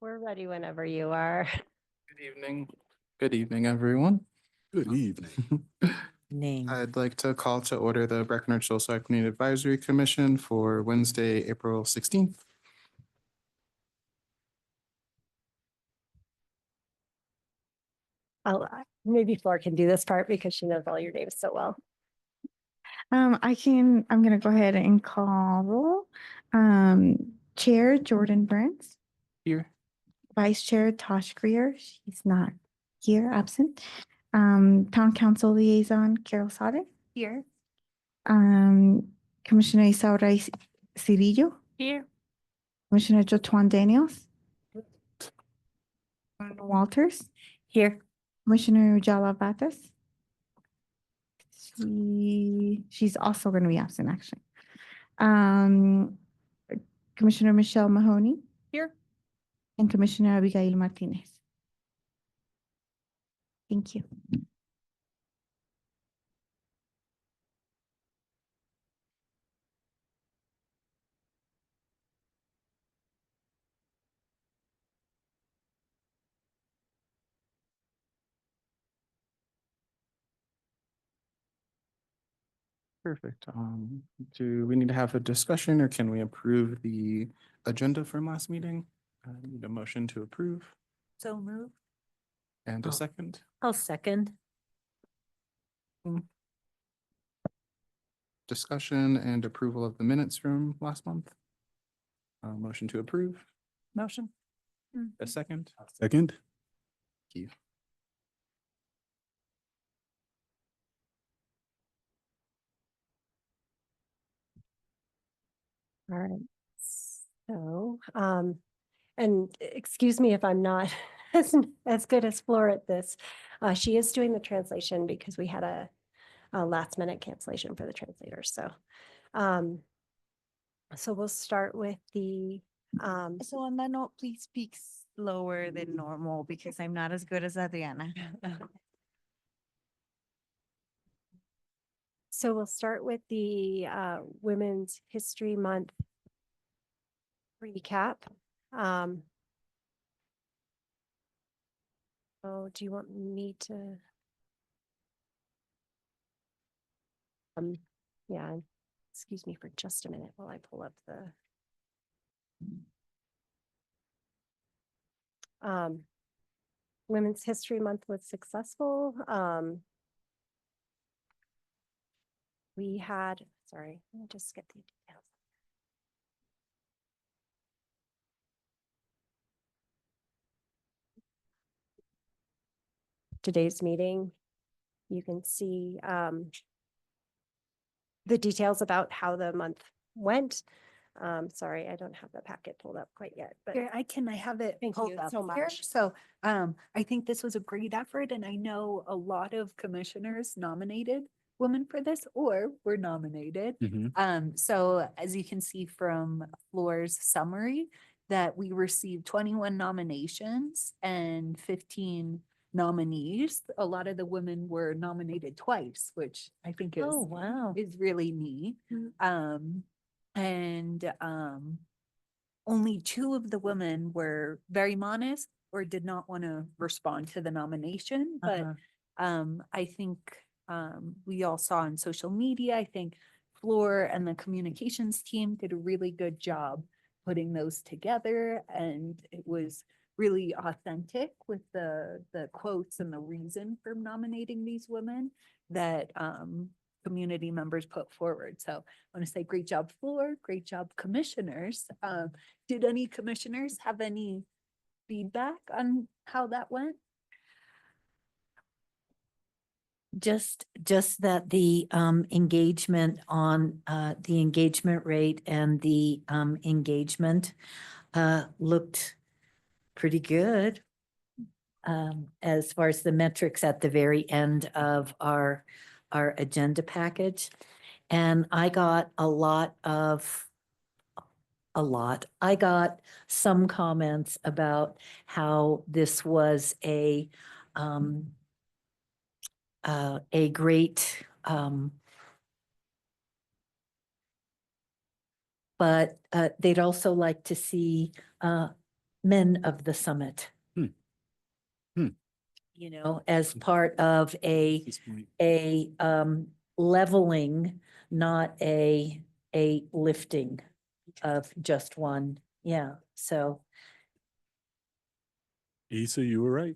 We're ready whenever you are. Good evening. Good evening, everyone. Good evening. Name. I'd like to call to order the Breckenridge Social Community Advisory Commission for Wednesday, April 16th. Maybe Flor can do this part because she knows all your names so well. I'm gonna go ahead and call roll. Chair Jordan Burns, Here. Vice Chair Tosh Greer, she's not here, absent. Town Council Liaison Carol Sauter. Here. Commissioner Isaura Cirillo, Here. Commissioner Jotuan Daniels. Commissioner Walters, Here. Commissioner Ujala Batas. She's also going to be absent, actually. Commissioner Michelle Mahoney. Here. And Commissioner Abigail Martinez. Thank you. Perfect. Do we need to have a discussion or can we approve the agenda from last meeting? I need a motion to approve So move. and Oh. a second. I'll second. Discussion and approval of the minutes from last month. Motion to approve. Motion. A second. Second. Thank you. All right. So, and excuse me if I'm not as good as Flor at this. She is doing the translation because we had a last minute cancellation for the translators. So, so we'll start with the, So on that note, please speak slower than normal because I'm not as good as Adriana. so we'll start with the Women's History Month recap. Oh, do you want me to? Yeah, excuse me for just a minute while I pull up the. Women's History Month was successful. We had, sorry, let me just get the details. Today's meeting, you can see the details about how the month went. Sorry, I don't have the packet pulled up quite yet, but Here, I have it Thank pulled you up so here. much. So I think this was a great effort and I know a lot of commissioners nominated women for this or were nominated. So as you can see from Flor's summary, that we received 21 nominations and 15 nominees. A lot of the women were nominated twice, which I think is Oh, wow. is really neat. And only 2 of the women were very modest or did not want to respond to the nomination. But I think we all saw on social media, I think Floor and the communications team did a really good job putting those together. And it was really authentic with the quotes and the reason for nominating these women that community members put forward. So I want to say great job, Floor, great job, commissioners. Did any commissioners have any feedback on how that went? Just that the engagement on the engagement rate and the engagement looked pretty good. As far as the metrics at the very end of our agenda package. And I got I got some comments about how this was a great, but they'd also like to see men of the summit. Hmm. Hmm. You know, as part of This point. a leveling, not a lifting of just one. Yeah, so Isa, you were right.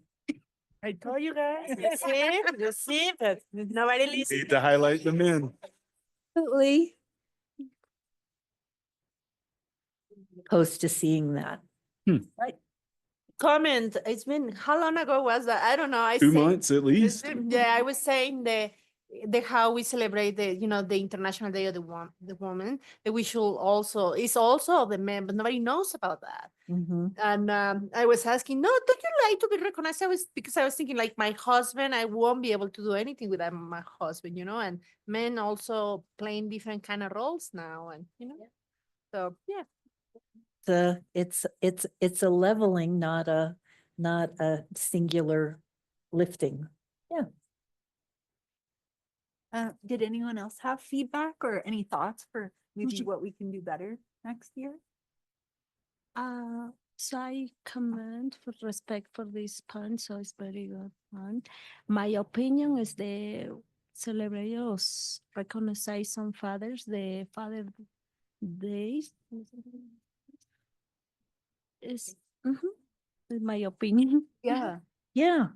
I told you guys, you see, but nobody listens. Need to highlight the men. absolutely opposed to seeing that. Comment, it's been, how long ago was that? I don't know. I 2 say- months at least. Yeah, I was saying the how we celebrate the International Day of the Woman, that we should also, it's also the men, but nobody knows about that. Mhm. And I was asking, no, don't you like to be recognized? Because I was thinking like my husband, I won't be able to do anything without my husband, and men also playing different kind of roles now, and so yeah. It's a leveling, not a singular lifting. Did anyone else have feedback or any thoughts for maybe what we can do better next year? So I commend for respect for this pun, so it's very good pun. My opinion is the celebrate recognize some fathers, the Father Days. Is is my opinion. Yeah, Yeah,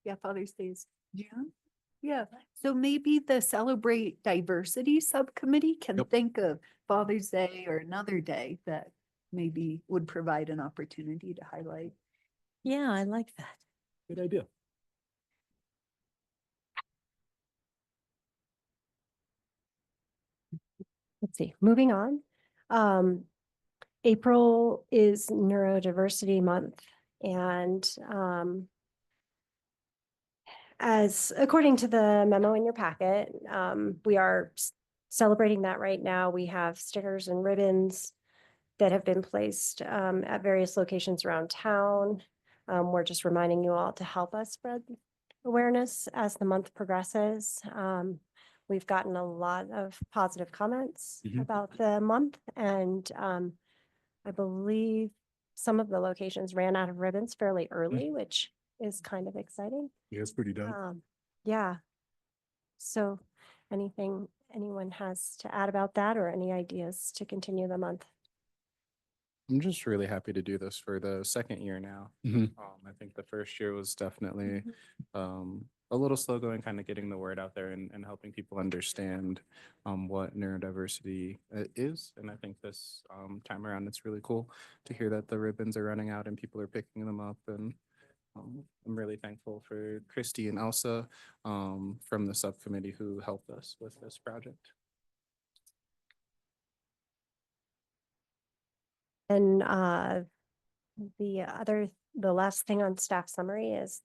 yeah, Father's Day is June. Yeah, so maybe the Celebrate Diversity Subcommittee can Yep. think of Father's Day or another day that maybe would provide an opportunity to highlight. yeah, I like that. Good idea. Let's see, moving on. April is Neurodiversity Month, and as according to the memo in your packet, we are celebrating that right now. We have stickers and ribbons that have been placed at various locations around town. We're just reminding you all to help us spread awareness as the month progresses. We've gotten a lot of positive comments Mhm. about the month, and I believe some of the locations ran out of ribbons fairly early, which is kind of exciting. Yeah, it's pretty dope. Yeah. So anyone has to add about that, or any ideas to continue the month? I'm just really happy to do this for the second year now. Mhm. I think the first year was definitely a little slow going, kind of getting the word out there and helping people understand what neurodiversity is. And I think this time around, it's really cool to hear that the ribbons are running out and people are picking them up. And I'm really thankful for Christy and Elsa from the subcommittee who helped us with this project. And the last thing on staff summary is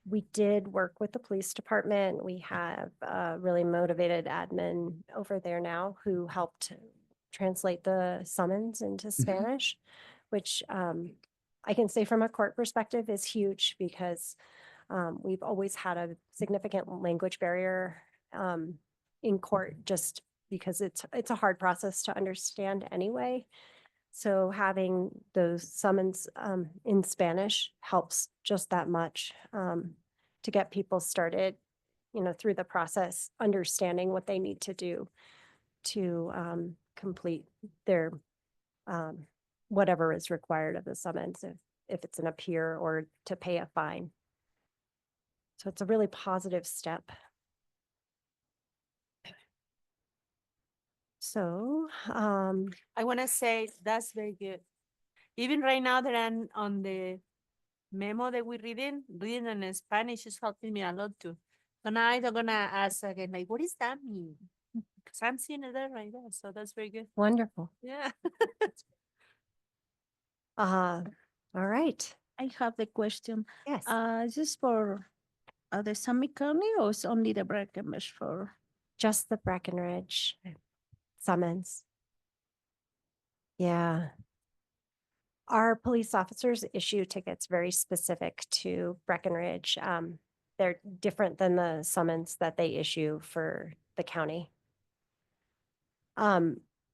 we did work with the police department. We have a really motivated admin over there now who helped translate the summons into Spanish, which I can say from a court perspective is huge, because we've always had a significant language barrier in court, just because it's a hard process to understand anyway. So having those summons in Spanish helps just that much to get people started, through the process, understanding what they need to do to complete their whatever is required of the summons, if it's an appear or to pay a fine. So it's a really positive step. So, I want to say that's very good. Even right now that I'm on the memo that we're reading in Spanish is helping me a lot too. So now I'm gonna ask again, like, what does that mean? Because I'm seeing it there right there. So that's very good. wonderful. Yeah. All right. I have the question. Yes. Is this for the Summit County or is only the Breckenridge for? Just the Breckenridge summons. Yeah. Our police officers issue tickets very specific to Breckenridge. They're different than the summons that they issue for the county.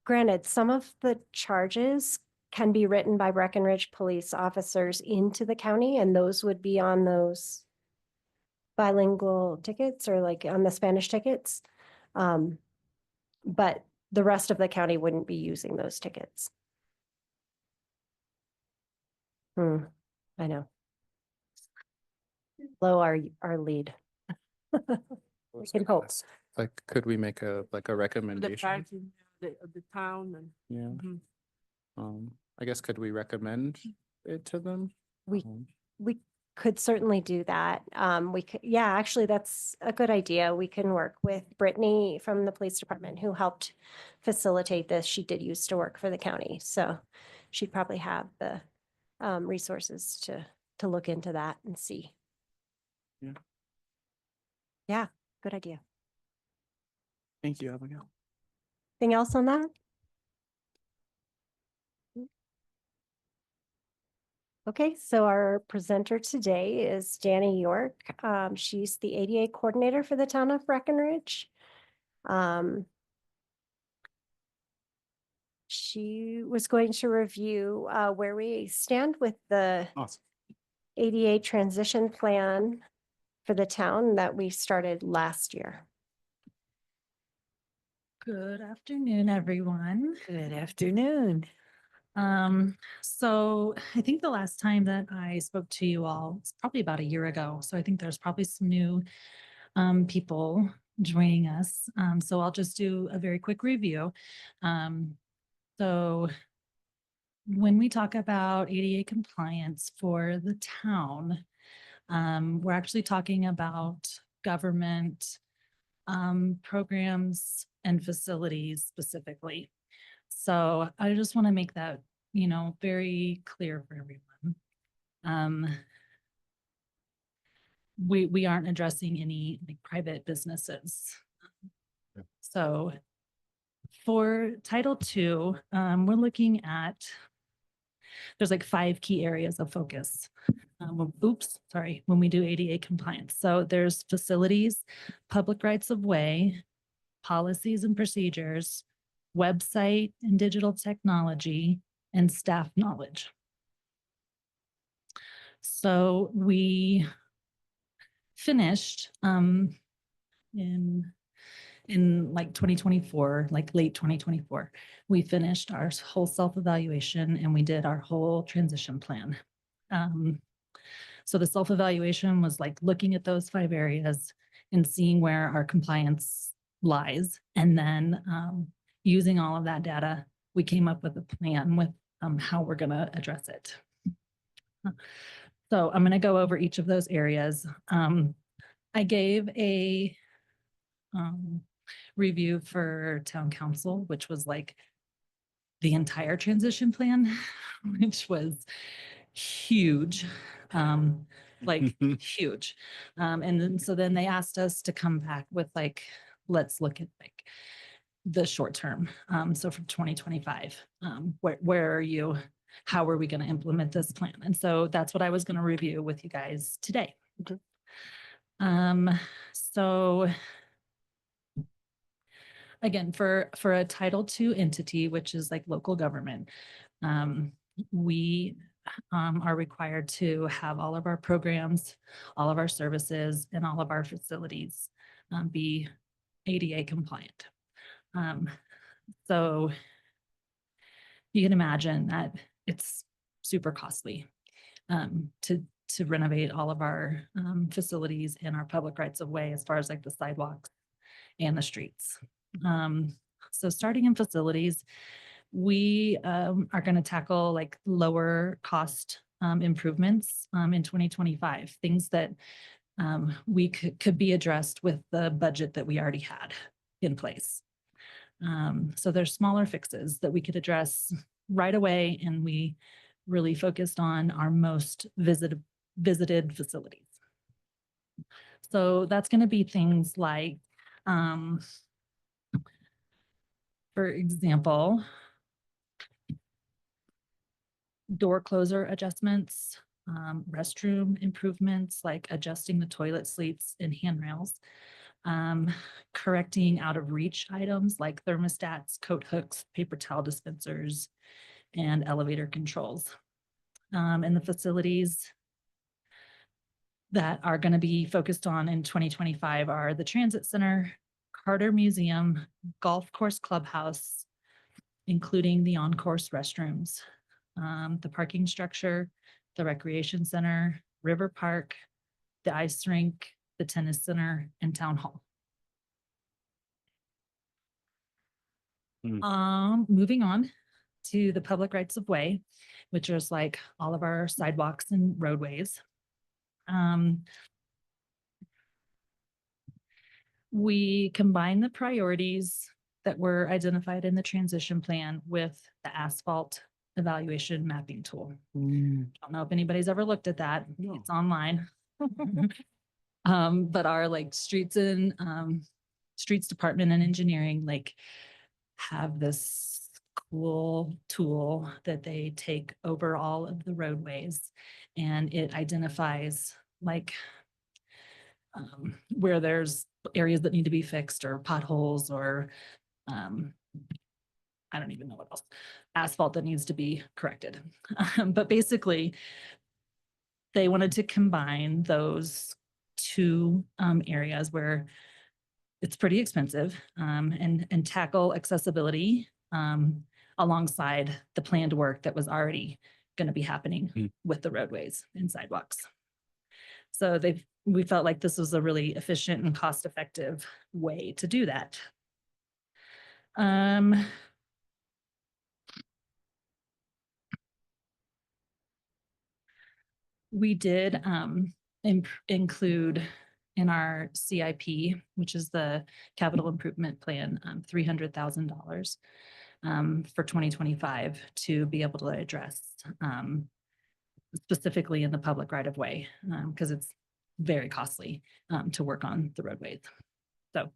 Granted, some of the charges can be written by Breckenridge police officers into the county, and those would be on those bilingual tickets or like on the Spanish tickets. But the rest of the county wouldn't be using those tickets. I know. Blow our lead. I We was can gonna hope. ask, like, could we make a The recommendation? parking, the town and. Yeah. Mhm. I guess could we recommend it to them? We Um, We could certainly do that. We could, yeah, actually, that's a good idea. We can work with Brittany from the police department who helped facilitate this. She did used to work for the county, so she'd probably have the resources to look into that and see. Yeah. Yeah, good idea. Thank you, Abigail. Anything else on that? Okay, so our presenter today is Danny York. She's the ADA coordinator for the town of Breckenridge. She was going to review where we stand with the Awesome. ADA transition plan for the town that we started last year. Good afternoon, everyone. Good afternoon. So I think the last time that I spoke to you all was probably about a year ago. So I think there's probably some new people joining us. So I'll just do a very quick review. So when we talk about ADA compliance for the town, we're actually talking about government programs and facilities specifically. So I just want to make that, very clear for everyone. We aren't addressing any like private businesses. Yeah. So for Title II, we're looking at, there's like 5 key areas of focus. When we do ADA compliance. So there's facilities, public rights of way, policies and procedures, website and digital technology, and staff knowledge. So we finished in like 2024, like late 2024, we finished our whole self-evaluation and we did our whole transition plan. So the self-evaluation was like looking at those 5 areas and seeing where our compliance lies. And then using all of that data, we came up with a plan with how we're going to address it. So I'm going to go over each of those areas. I gave a review for town council, which was like the entire transition plan, which was huge, like huge. And then, so then they asked us to come back with like, let's look at like the short term. So for 2025, where are you? How are we going to implement this plan? And so that's what I was going to review with you guys today. Okay. So again, for a Title II entity, which is like local government, we are required to have all of our programs, all of our services, and all of our facilities be ADA compliant. So you can imagine that it's super costly to renovate all of our facilities and our public rights of way as far as like the sidewalks and the streets. So starting in facilities, we are going to tackle like lower cost improvements in 2025, things that we could be addressed with the budget that we already had in place. So there's smaller fixes that we could address right away, and we really focused on our most visited facilities. So that's going to be things like, for example, door closer adjustments, restroom improvements like adjusting the toilet seats and handrails, correcting out of reach items like thermostats, coat hooks, paper towel dispensers, and elevator controls. And the facilities that are going to be focused on in 2025 are the Transit Center, Carter Museum, Golf Course Clubhouse, including the on-course restrooms, the parking structure, the recreation center, River Park, the ice rink, the tennis center, and town hall. Moving on to the public rights of way, which is like all of our sidewalks and roadways. We combine the priorities that were identified in the transition plan with the asphalt evaluation mapping tool. Don't know if anybody's ever looked at that. It's online. But our like streets department and engineering like have this cool tool that they take over all of the roadways, and it identifies like where there's areas that need to be fixed or potholes or I don't even know what else, asphalt that needs to be corrected. But basically, they wanted to combine those two areas where it's pretty expensive and tackle accessibility alongside the planned work that was already going to be happening with the roadways and sidewalks. So we felt like this was a really efficient and cost-effective way to do that. We did include in our CIP, which is the capital improvement plan, $300,000 for 2025 to be able to address specifically in the public right of way, because it's very costly to work on the roadways. So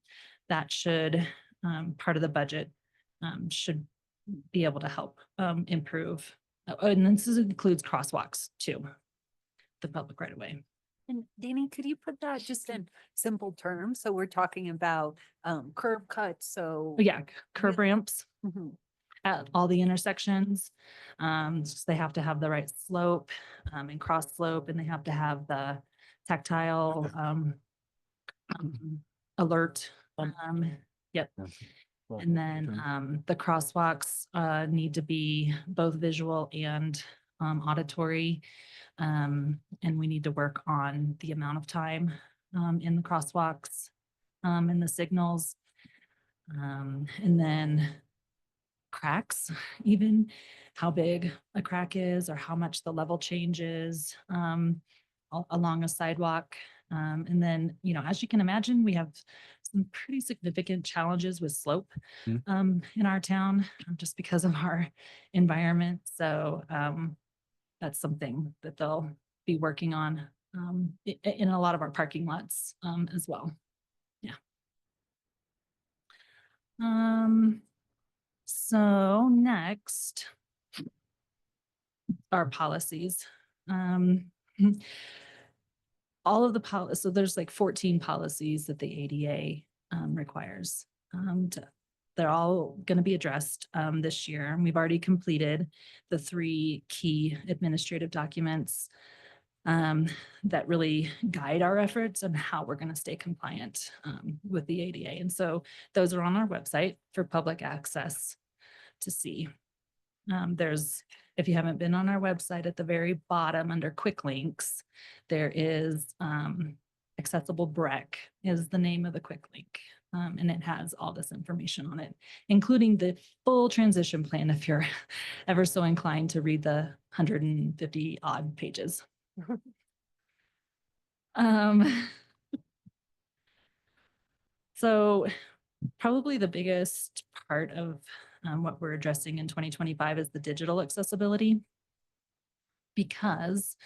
that should, part of the budget should be able to help improve. And this includes crosswalks too, the public right of way. And Danny, could you put that just in simple terms? So we're talking about curb cuts, so. Yeah, curb ramps Mhm. at all the intersections. They have to have the right slope and cross slope, and they have to have the tactile alert. Yep. And then the crosswalks need to be both visual and auditory. And we need to work on the amount of time in the crosswalks and the signals. And then cracks, even how big a crack is or how much the level changes along a sidewalk. And then, you know, as you can imagine, we have some pretty significant challenges with slope in our town just because of our environment. So that's something that they'll be working on in a lot of our parking lots as well. Yeah. So next, our policies. All of the policies, so there's like 14 policies that the ADA requires. They're all going to be addressed this year. And we've already completed the 3 key administrative documents that really guide our efforts and how we're going to stay compliant with the ADA. And so those are on our website for public access to see. If you haven't been on our website, at the very bottom under quick links, there is accessible Breck is the name of the quick link. And it has all this information on it, including the full transition plan if you're ever so inclined to read the 150 odd pages. So probably the biggest part of what we're addressing in 2025 is the digital accessibility, because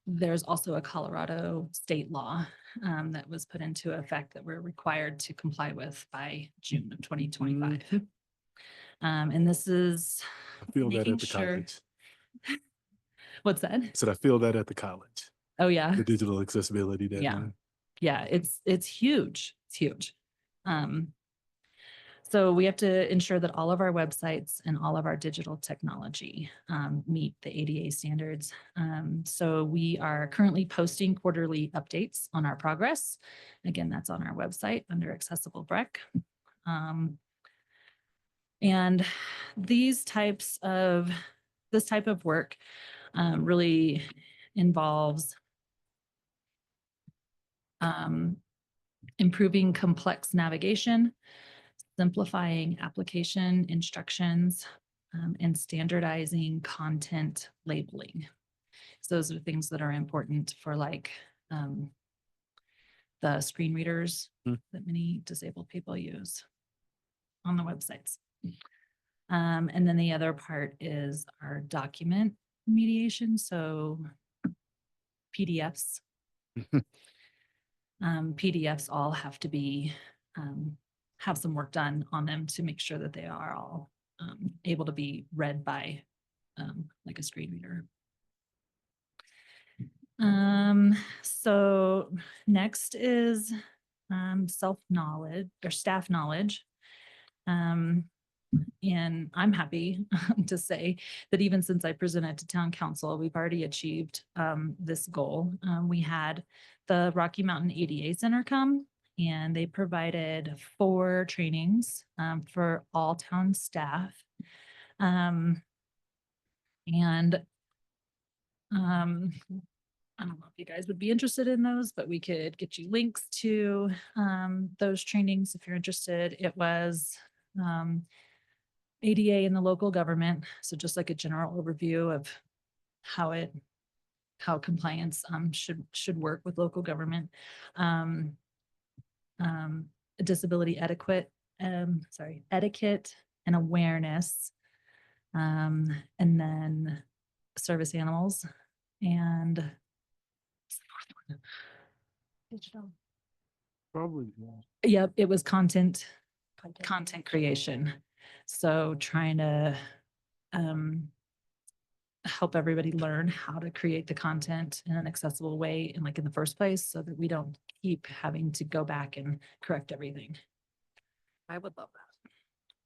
there's also a Colorado state law that was put into effect that we're required to comply with by June of 2025. And this is I feel that making at the sure- college. What's that? I said I feel that at the college, Oh, yeah. the digital accessibility Yeah. deadline. Yeah, it's huge. It's huge. So we have to ensure that all of our websites and all of our digital technology meet the ADA standards. So we are currently posting quarterly updates on our progress. Again, that's on our website under Accessible Breck. And this type of work really involves improving complex navigation, simplifying application instructions, and standardizing content labeling. So those are things that are important for like the screen readers that many disabled people use on the websites. And then the other part is our document mediation. So PDFs. PDFs all have to be, have some work done on them to make sure that they are all able to be read by like a screen reader. So next is self-knowledge or staff knowledge. And I'm happy to say that even since I presented to town council, we've already achieved this goal. We had the Rocky Mountain ADA Center come and they provided 4 trainings for all town staff. I don't know if you guys would be interested in those, but we could get you links to those trainings if you're interested. It was ADA in the local government. So just like a general overview of how compliance should work with local government. Disability etiquette and awareness. And then service animals and Digital. Probably. yep, it was content creation. So trying to help everybody learn how to create the content in an accessible way and like in the first place so that we don't keep having to go back and correct everything. I would love that.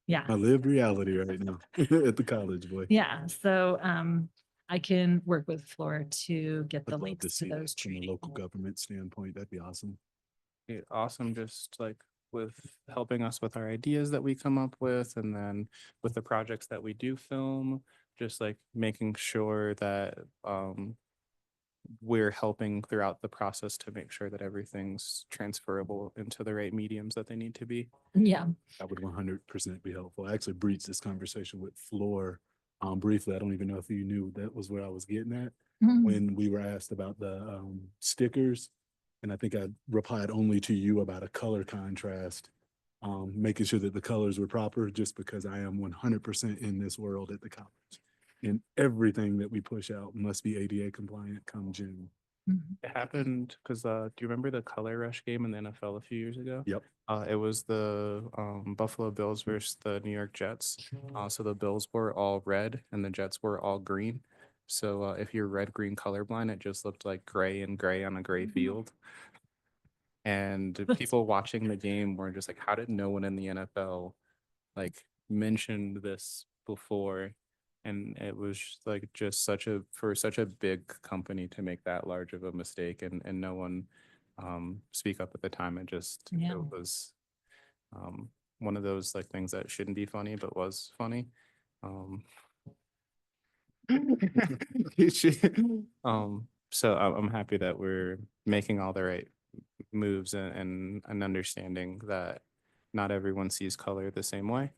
Yeah. I lived reality right now at the college, boy. Yeah. So I can work with Flora to get I'd the love links to see those that from a trainings. local government standpoint. That'd be awesome. Awesome, just like with helping us with our ideas that we come up with, and then with the projects that we do film, just like making sure that we're helping throughout the process to make sure that everything's transferable into the right mediums that they need to be. Yeah. That would 100% be helpful. I actually breached this conversation with Floor briefly. I don't even know if you knew that was where I was getting at when we were asked about the stickers. And I think I replied only to you about a color contrast, making sure that the colors were proper, just because I am 100% in this world at the college. And everything that we push out must be ADA compliant come June. It happened because do you remember the color rush game in the NFL a few years ago? Yep. It was the Buffalo Bills versus the New York Jets. So the Bills were all red and the Jets were all green. So if you're red-green colorblind, it just looked like gray and gray on a gray field. And people watching the game were just like, how did no one in the NFL like mentioned this before? And it was like just for such a big company to make that large of a mistake and no one speak up at the time. It was one of those like things that shouldn't be funny, but was funny. So I'm happy that we're making all the right moves and understanding that not everyone sees color the same way.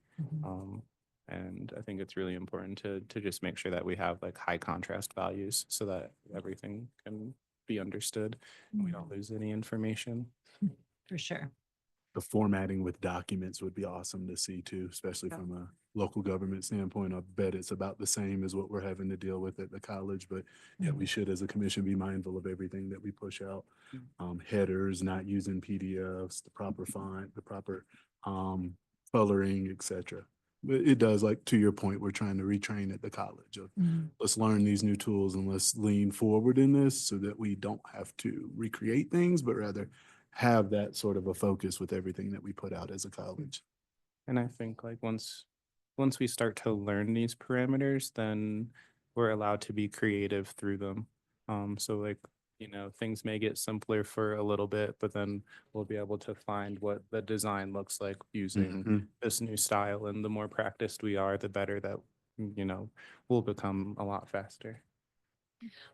And I think it's really important to just make sure that we have like high contrast values so that everything can be understood and we don't lose any information. For sure. The formatting with documents would be awesome to see too, especially from a local government standpoint. I bet it's about the same as what we're having to deal with at the college, but yeah, we should as a commission be mindful of everything that we push out. Headers, not using PDFs, the proper font, the proper coloring, etc. But it does, like to your point, we're trying to retrain at the college of let's learn these new tools and let's lean forward in this so that we don't have to recreate things, but rather have that sort of a focus with everything that we put out as a college. And I think like once we start to learn these parameters, then we're allowed to be creative through them. So like, you know, things may get simpler for a little bit, but then we'll be able to find what the design looks like using Mhm. this new style. And the more practiced we are, the better that, you know, we'll become a lot faster.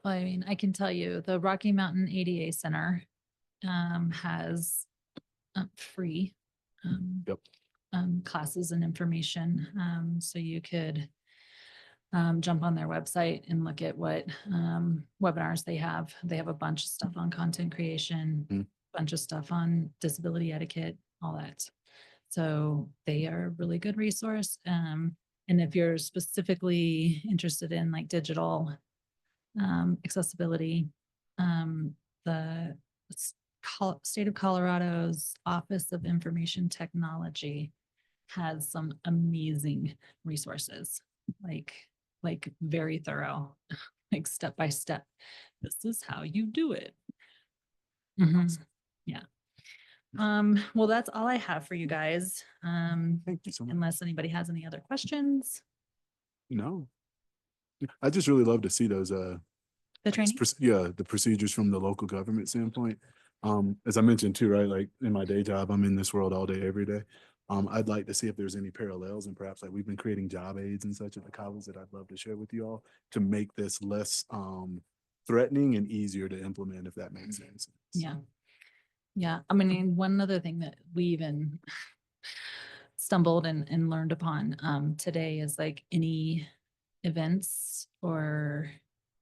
Well, I mean, I can tell you the Rocky Mountain ADA Center has free Yep. classes and information. So you could jump on their website and look at what webinars they have. They have a bunch of stuff on content creation, Mm. bunch of stuff on disability etiquette, all that. So they are a really good resource. And if you're specifically interested in like digital accessibility, the state of Colorado's Office of Information Technology has some amazing resources, like very thorough, like step by step. This is how you do it. Mhm. Yeah. Well, that's all I have for you guys. Thank you so much. Unless anybody has any other questions. No. I just really love to see those, The I guess training? yeah, the procedures from the local government standpoint. As I mentioned too, right, like in my day job, I'm in this world all day, every day. I'd like to see if there's any parallels and perhaps like we've been creating job aids and such at the college that I'd love to share with you all to make this less threatening and easier to implement, if that makes sense. Yeah. Yeah. I mean, one other thing that we even stumbled and learned upon today is like any events or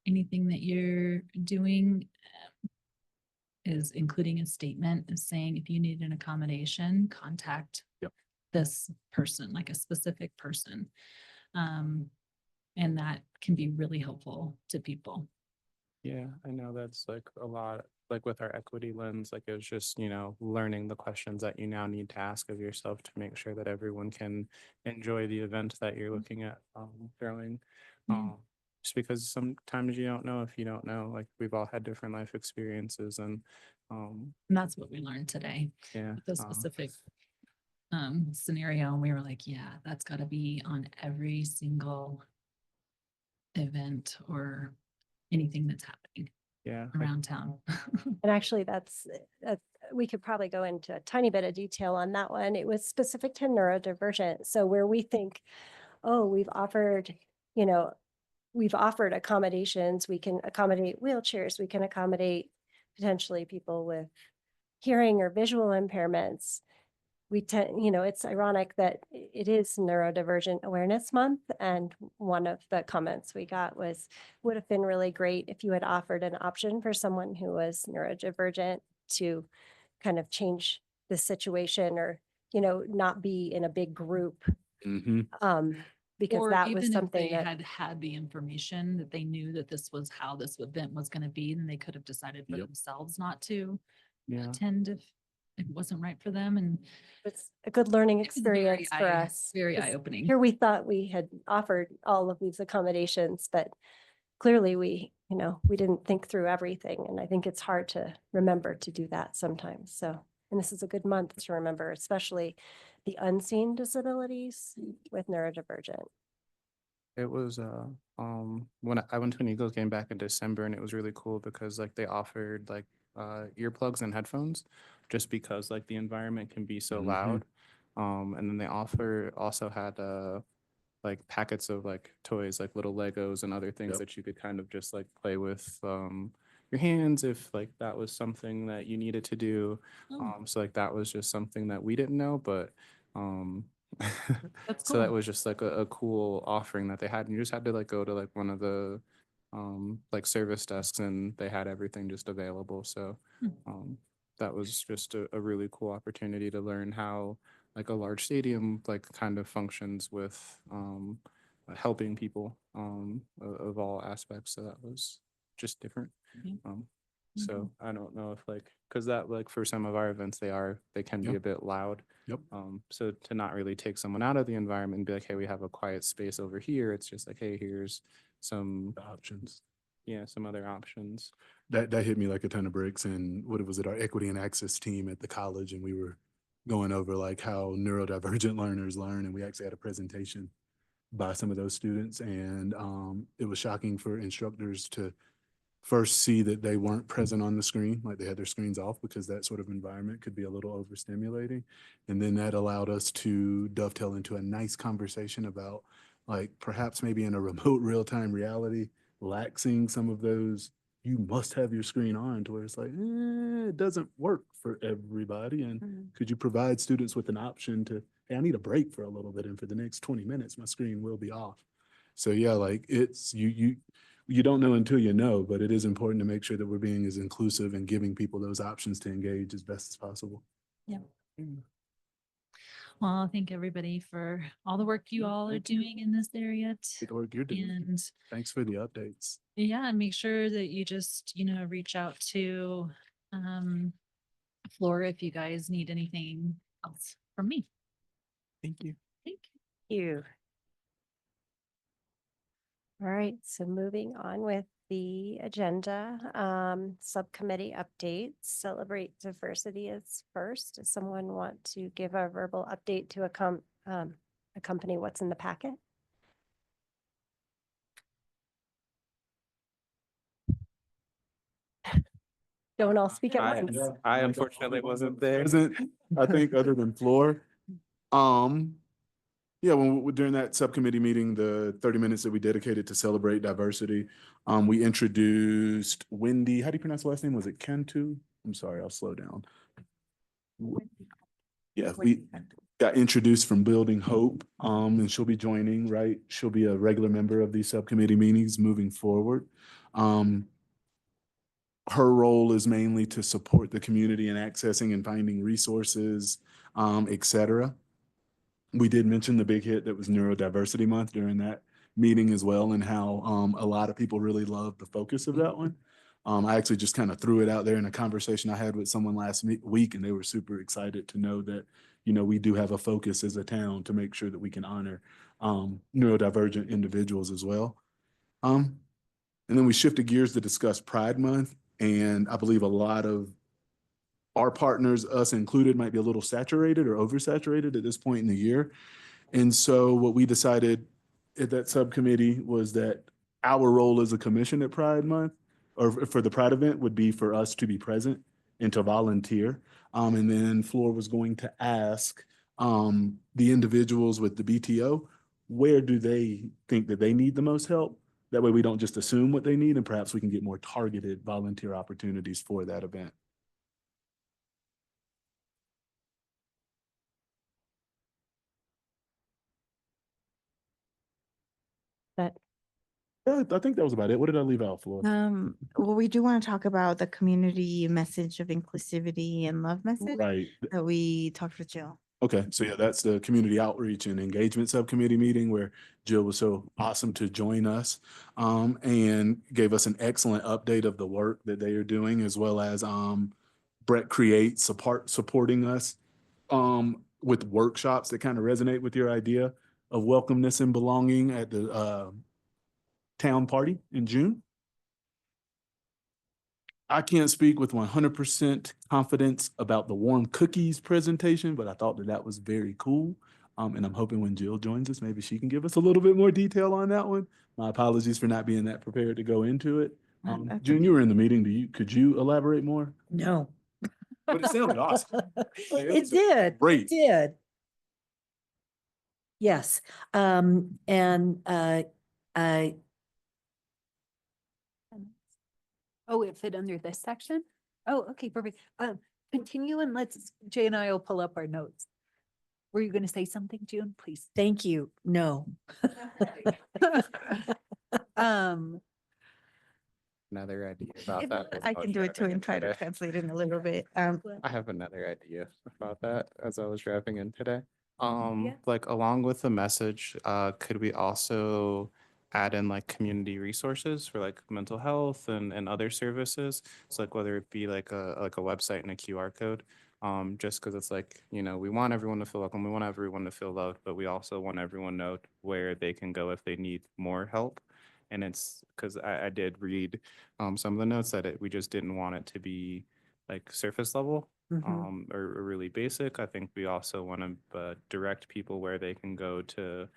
anything that you're doing is including a statement of saying if you need an accommodation, contact Yep. this person, like a specific person. And that can be really helpful to people. Yeah, I know that's like a lot, like with our equity lens, like it was just, you know, learning the questions that you now need to ask of yourself to make sure that everyone can enjoy the event that you're looking at throwing. Yeah. Just because sometimes you don't know if you don't know, like we've all had different life experiences and And that's what we learned today. yeah. With the specific scenario. And we were like, yeah, that's got to be on every single event or anything that's happening Yeah. like, around town. And actually, we could probably go into a tiny bit of detail on that one. It was specific to neurodivergent. So where we think, oh, we've offered accommodations, we can accommodate wheelchairs, we can accommodate potentially people with hearing or visual impairments. We tend, it's ironic that it is Neurodivergent Awareness Month. And one of the comments we got was, would have been really great if you had offered an option for someone who was neurodivergent to kind of change the situation or, not be in a big group. Mm-hmm. Because Or that even was if something they that, had the information that they knew that this was how this event was going to be, then they could have decided for Yep. themselves not to Yeah. attend if it wasn't right for them. And it's a good learning it was very experience for us. very 'cause eye-opening. Here we thought we had offered all of these accommodations, but clearly we didn't think through everything. And I think it's hard to remember to do that sometimes. So, and this is a good month to remember, especially the unseen disabilities with neurodivergent. It was when I went to an Eagles game back in December, and it was really cool because like they offered like earplugs and headphones just because like the environment can be so Mhm. loud. And then they also had like packets of like toys, like little Legos and other things Yep. that you could kind of just like play with your hands if like that was something that you needed to do. Oh. So like that was just something that we didn't know, but That's so that cool. was just like a cool offering that they had. And you just had to like go to like one of the like service desks and they had everything just available. So that was just a really cool opportunity to learn how like a large stadium like kind of functions with helping people of all aspects. So that was just different. Yeah. So I don't know if like, cause that like for some of our events, they can be Yep. a bit loud. Yep. So to not really take someone out of the environment and be like, hey, we have a quiet space over here. It's just like, hey, here's some The options. yeah, some other options. That hit me like a ton of bricks. And what was it, our equity and access team at the college, and we were going over like how neurodivergent learners learn, and we actually had a presentation by some of those students, and it was shocking for instructors to first see that they weren't present on the screen, like they had their screens off, because that sort of environment could be a little overstimulating. And then that allowed us to dovetail into a nice conversation about like perhaps maybe in a remote real-time reality, laxing some of those, you must have your screen on, to where it's like, it doesn't work for everybody. And could you provide students with an option to, hey, I need a break for a little bit, and for the next 20 minutes, my screen will be off. So yeah, like it's, you don't know until you know, but it is important to make sure that we're being as inclusive and giving people those options to engage as best as possible. Yeah. Well, thank everybody for all the work you all are doing in this area. Good work you're doing. And Thanks for the updates. yeah, and make sure that you just, reach out to Flora if you guys need anything else from me. Thank you. Thank you. You. All right, so moving on with the agenda, subcommittee updates. Celebrate Diversity is first. Does someone want to give a verbal update to accompany what's in the packet? Don't all speak at once. I unfortunately wasn't there. I think other than Floor, yeah, during that subcommittee meeting, the 30 minutes that we dedicated to celebrate diversity, we introduced Wendy. How do you pronounce the last name? Was it Cantu? I'm sorry, I'll slow down. Yeah, we got introduced from Building Hope, and she'll be joining, right? She'll be a regular member of these subcommittee meetings moving forward. Her role is mainly to support the community in accessing and finding resources, et cetera. We did mention the big hit that was Neurodiversity Month during that meeting as well, and how a lot of people really loved the focus of that one. I actually just kind of threw it out there in a conversation I had with someone last week, and they were super excited to know that, we do have a focus as a town to make sure that we can honor neurodivergent individuals as well. And then we shifted gears to discuss Pride Month, and I believe a lot of our partners, us included, might be a little saturated or oversaturated at this point in the year. And so what we decided at that subcommittee was that our role as a commission at Pride Month, or for the Pride event, would be for us to be present and to volunteer. And then Floor was going to ask the individuals with the BTO, where do they think that they need the most help? That way we don't just assume what they need, and perhaps we can get more targeted volunteer opportunities for that event. But Yeah, I think that was about it. What did I leave out for? Well, we do want to talk about the community message of inclusivity and love message Right. that we talked with Jill. Okay, so yeah, that's the community outreach and engagement subcommittee meeting where Jill was so awesome to join us and gave us an excellent update of the work that they are doing, as well as Brett Create supporting us with workshops that kind of resonate with your idea of welcomeness and belonging at the town party in June. I can't speak with 100% confidence about the warm cookies presentation, but I thought that that was very cool. And I'm hoping when Jill joins us, maybe she can give us a little bit more detail on that one. My apologies for not being that prepared to go into it. That's June, okay. you were in the meeting. Could you elaborate more? No. But it sounded awesome. It did. Great. It did. Yes. Oh, it fit under this section? Oh, okay, perfect. Continue and Jay and I will pull up our notes. Were you going to say something, June, please? Thank you. No. Another idea about that. as I was can do it too driving and try to today. translate in a little bit. I have another idea about that as I was driving in today. Yeah. Like along with the message, could we also add in like community resources for like mental health and other services? So like whether it be like a website and a QR code, just because it's like, we want everyone to feel welcome, we want everyone to feel loved, but we also want everyone to know where they can go if they need more help. And it's because I did read some of the notes that we just didn't want it to be like surface level or really basic. I think we also want to direct people where they can go to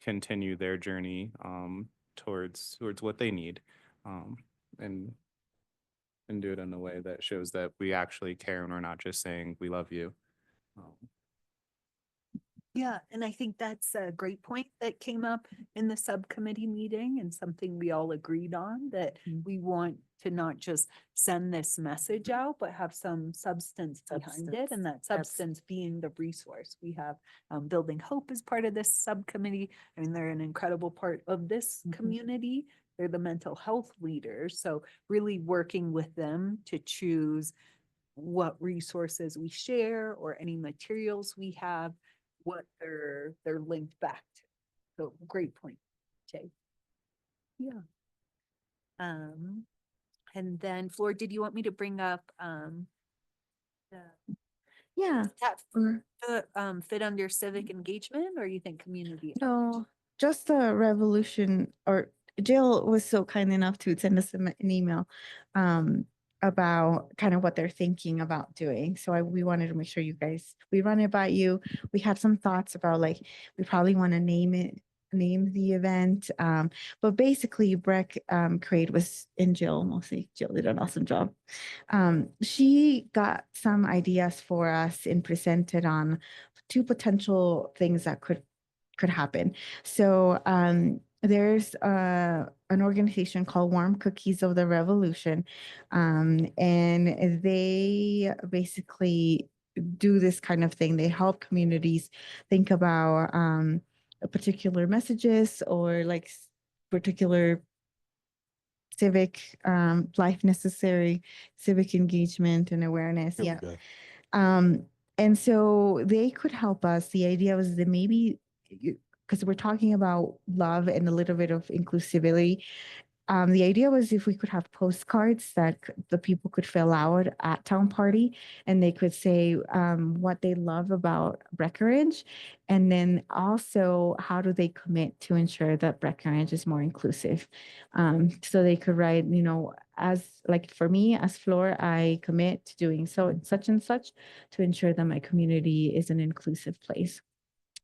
continue their journey towards what they need, and do it in a way that shows that we actually care and we're not just saying we love you. Yeah, and I think that's a great point that came up in the subcommittee meeting and something we all agreed on, that we want to not just send this message out, but have some substance behind it, and that substance being the resource. We have Building Hope as part of this subcommittee. I mean, they're an incredible part of this community. They're the mental health leaders. So really working with them to choose what resources we share or any materials we have, what they're linked back to. So great point, Jay. Yeah. And then Flor, did you want me to bring up Yeah. that or- fit under civic engagement, or you think community? No, just the revolution, or Jill was so kind enough to send us an email about kind of what they're thinking about doing. So we wanted to make sure we run it by you. We had some thoughts about, like, we probably want to name the event. But basically Create was in Jill, mostly Jill did an awesome job. She got some ideas for us and presented on 2 potential things that could happen. So there's an organization called Warm Cookies of the Revolution, and they basically do this kind of thing. They help communities think about particular messages or like particular civic life necessary civic engagement and awareness. There we Yeah. go. And so they could help us. The idea was that maybe, because we're talking about love and a little bit of inclusivity, the idea was if we could have postcards that the people could fill out at Town Party, and they could say what they love about Breckenridge, and then also how do they commit to ensure that Breckenridge is more inclusive. So they could write, as like for me as Flor, I commit to doing so and such to ensure that my community is an inclusive place.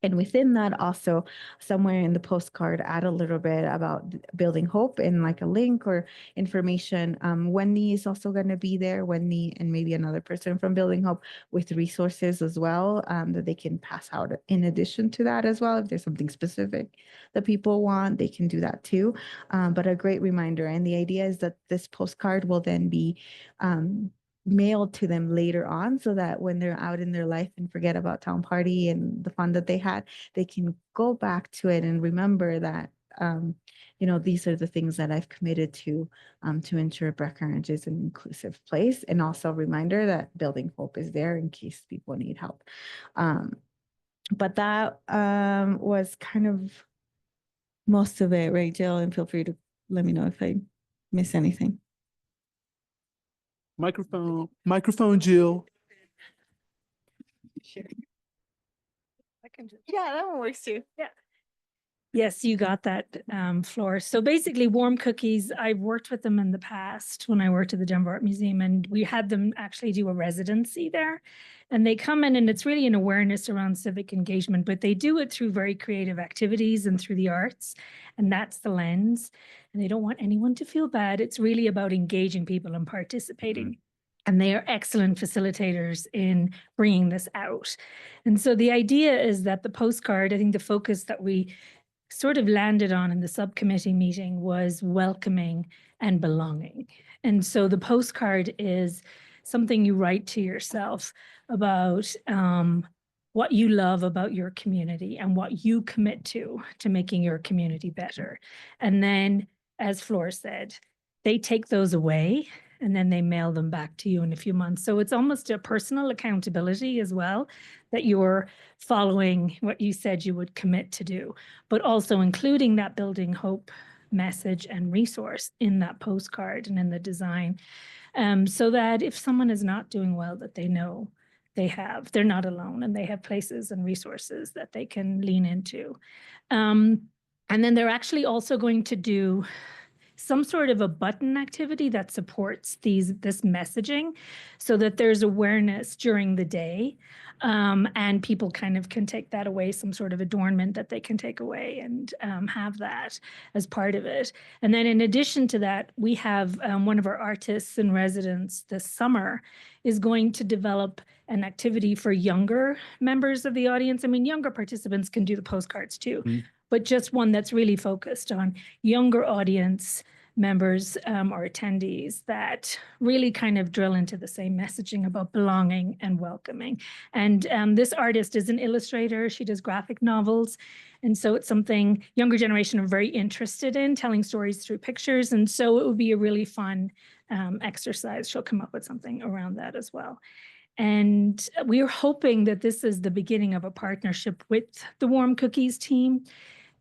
And within that, also somewhere in the postcard, add a little bit about Building Hope and like a link or information. Wendy is also going to be there, Wendy and maybe another person from Building Hope, with resources as well that they can pass out in addition to that as well. If there's something specific that people want, they can do that too. But a great reminder. And the idea is that this postcard will then be mailed to them later on, so that when they're out in their life and forget about Town Party and the fun that they had, they can go back to it and remember that these are the things that I've committed to ensure Breckenridge is an inclusive place, and also a reminder that Building Hope is there in case people need help. But that was kind of most of it, right, Jill? And feel free to let me know if I miss anything. Microphone, Jill. Yeah, that one works too. Yeah. Yes, you got that, Flor. So basically, Warm Cookies, I've worked with them in the past when I worked at the Denver Art Museum, and we had them actually do a residency there. And they come in, and it's really an awareness around civic engagement, but they do it through very creative activities and through the arts. And that's the lens. And they don't want anyone to feel bad. It's really about engaging people and participating. And they are excellent facilitators in bringing this out. And so the idea is that the postcard, I think the focus that we sort of landed on in the subcommittee meeting was welcoming and belonging. And so the postcard is something you write to yourself about what you love about your community and what you commit to making your community better. And then, as Flor said, they take those away and then they mail them back to you in a few months. So it's almost a personal accountability as well, that you're following what you said you would commit to do, but also including that Building Hope message and resource in that postcard and in the design, so that if someone is not doing well, that they know they're not alone and they have places and resources that they can lean into. And then they're actually also going to do some sort of a button activity that supports this messaging so that there's awareness during the day. And people kind of can take that away, some sort of adornment that they can take away and have that as part of it. And then in addition to that, we have one of our artists in residence this summer is going to develop an activity for younger members of the audience. I mean, younger participants can do the postcards too, but just one that's really focused on younger audience members or attendees that really kind of drill into the same messaging about belonging and welcoming. And this artist is an illustrator. She does graphic novels. And so it's something younger generation are very interested in, telling stories through pictures. And so it would be a really fun exercise. She'll come up with something around that as well. And we are hoping that this is the beginning of a partnership with the Warm Cookies team.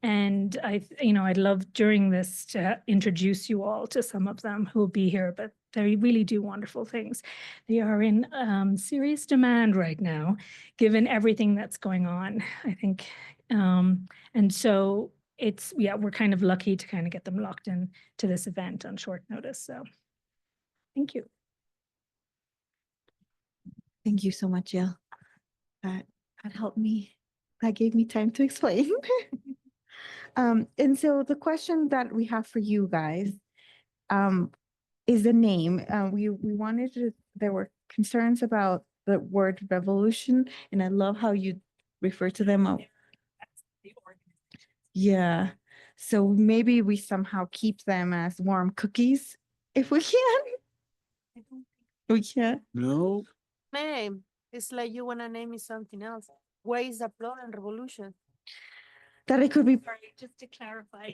And I'd love during this to introduce you all to some of them who will be here, but they really do wonderful things. They are in serious demand right now, given everything that's going on, I think. And so we're kind of lucky to kind of get them locked in to this event on short notice. So thank you. Thank you so much, Jill. That helped me. That gave me time to explain. And so the question that we have for you guys is the name. We wanted to, there were concerns about the word revolution, and I love how you refer to them. Yeah. So maybe we somehow keep them as Warm Cookies if we can. We can. No, Name. It's like you wanna name me something else. Where is the plot and revolution? That it could be. Sorry, just to clarify.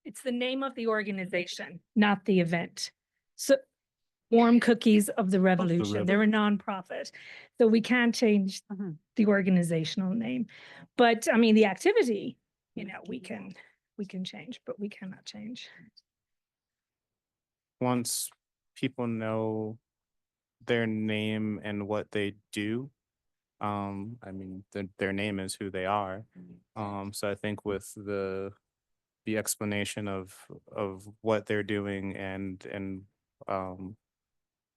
It's the name of the organization, not the event. So Warm Cookies of the Revolution. They're a nonprofit. So we can't change the organizational name. But I mean, the activity, we can change, but we cannot change. Once people know their name and what they do, I mean, their name is who they are. So I think with the explanation of what they're doing and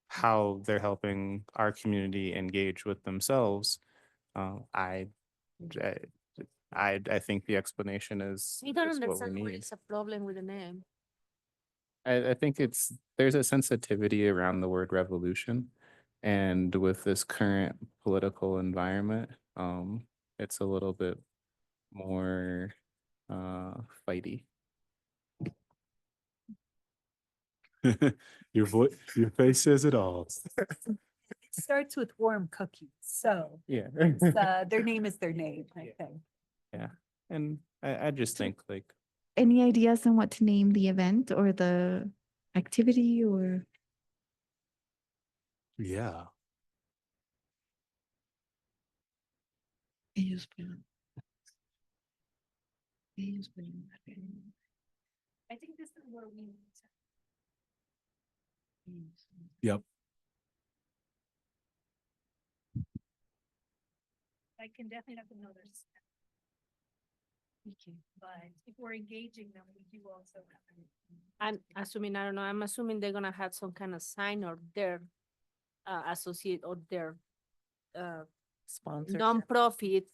how they're helping our community engage with themselves, I think the explanation is We don't what we understand where need. is a problem with the name. I think there's a sensitivity around the word revolution, and with this current political environment, it's a little bit more fighty. your face says it all. It starts with Warm Cookies, so Yeah. their name is their name, I think. Yeah. And I just think like Any ideas on what to name the event or the activity or? Yeah. I think this is where we. Yep. I can definitely have another step. But if we're engaging them, we do also have. I'm assuming, I don't know, I'm assuming they're gonna have some kind of sign or their associate or their Sponsor. non-profit,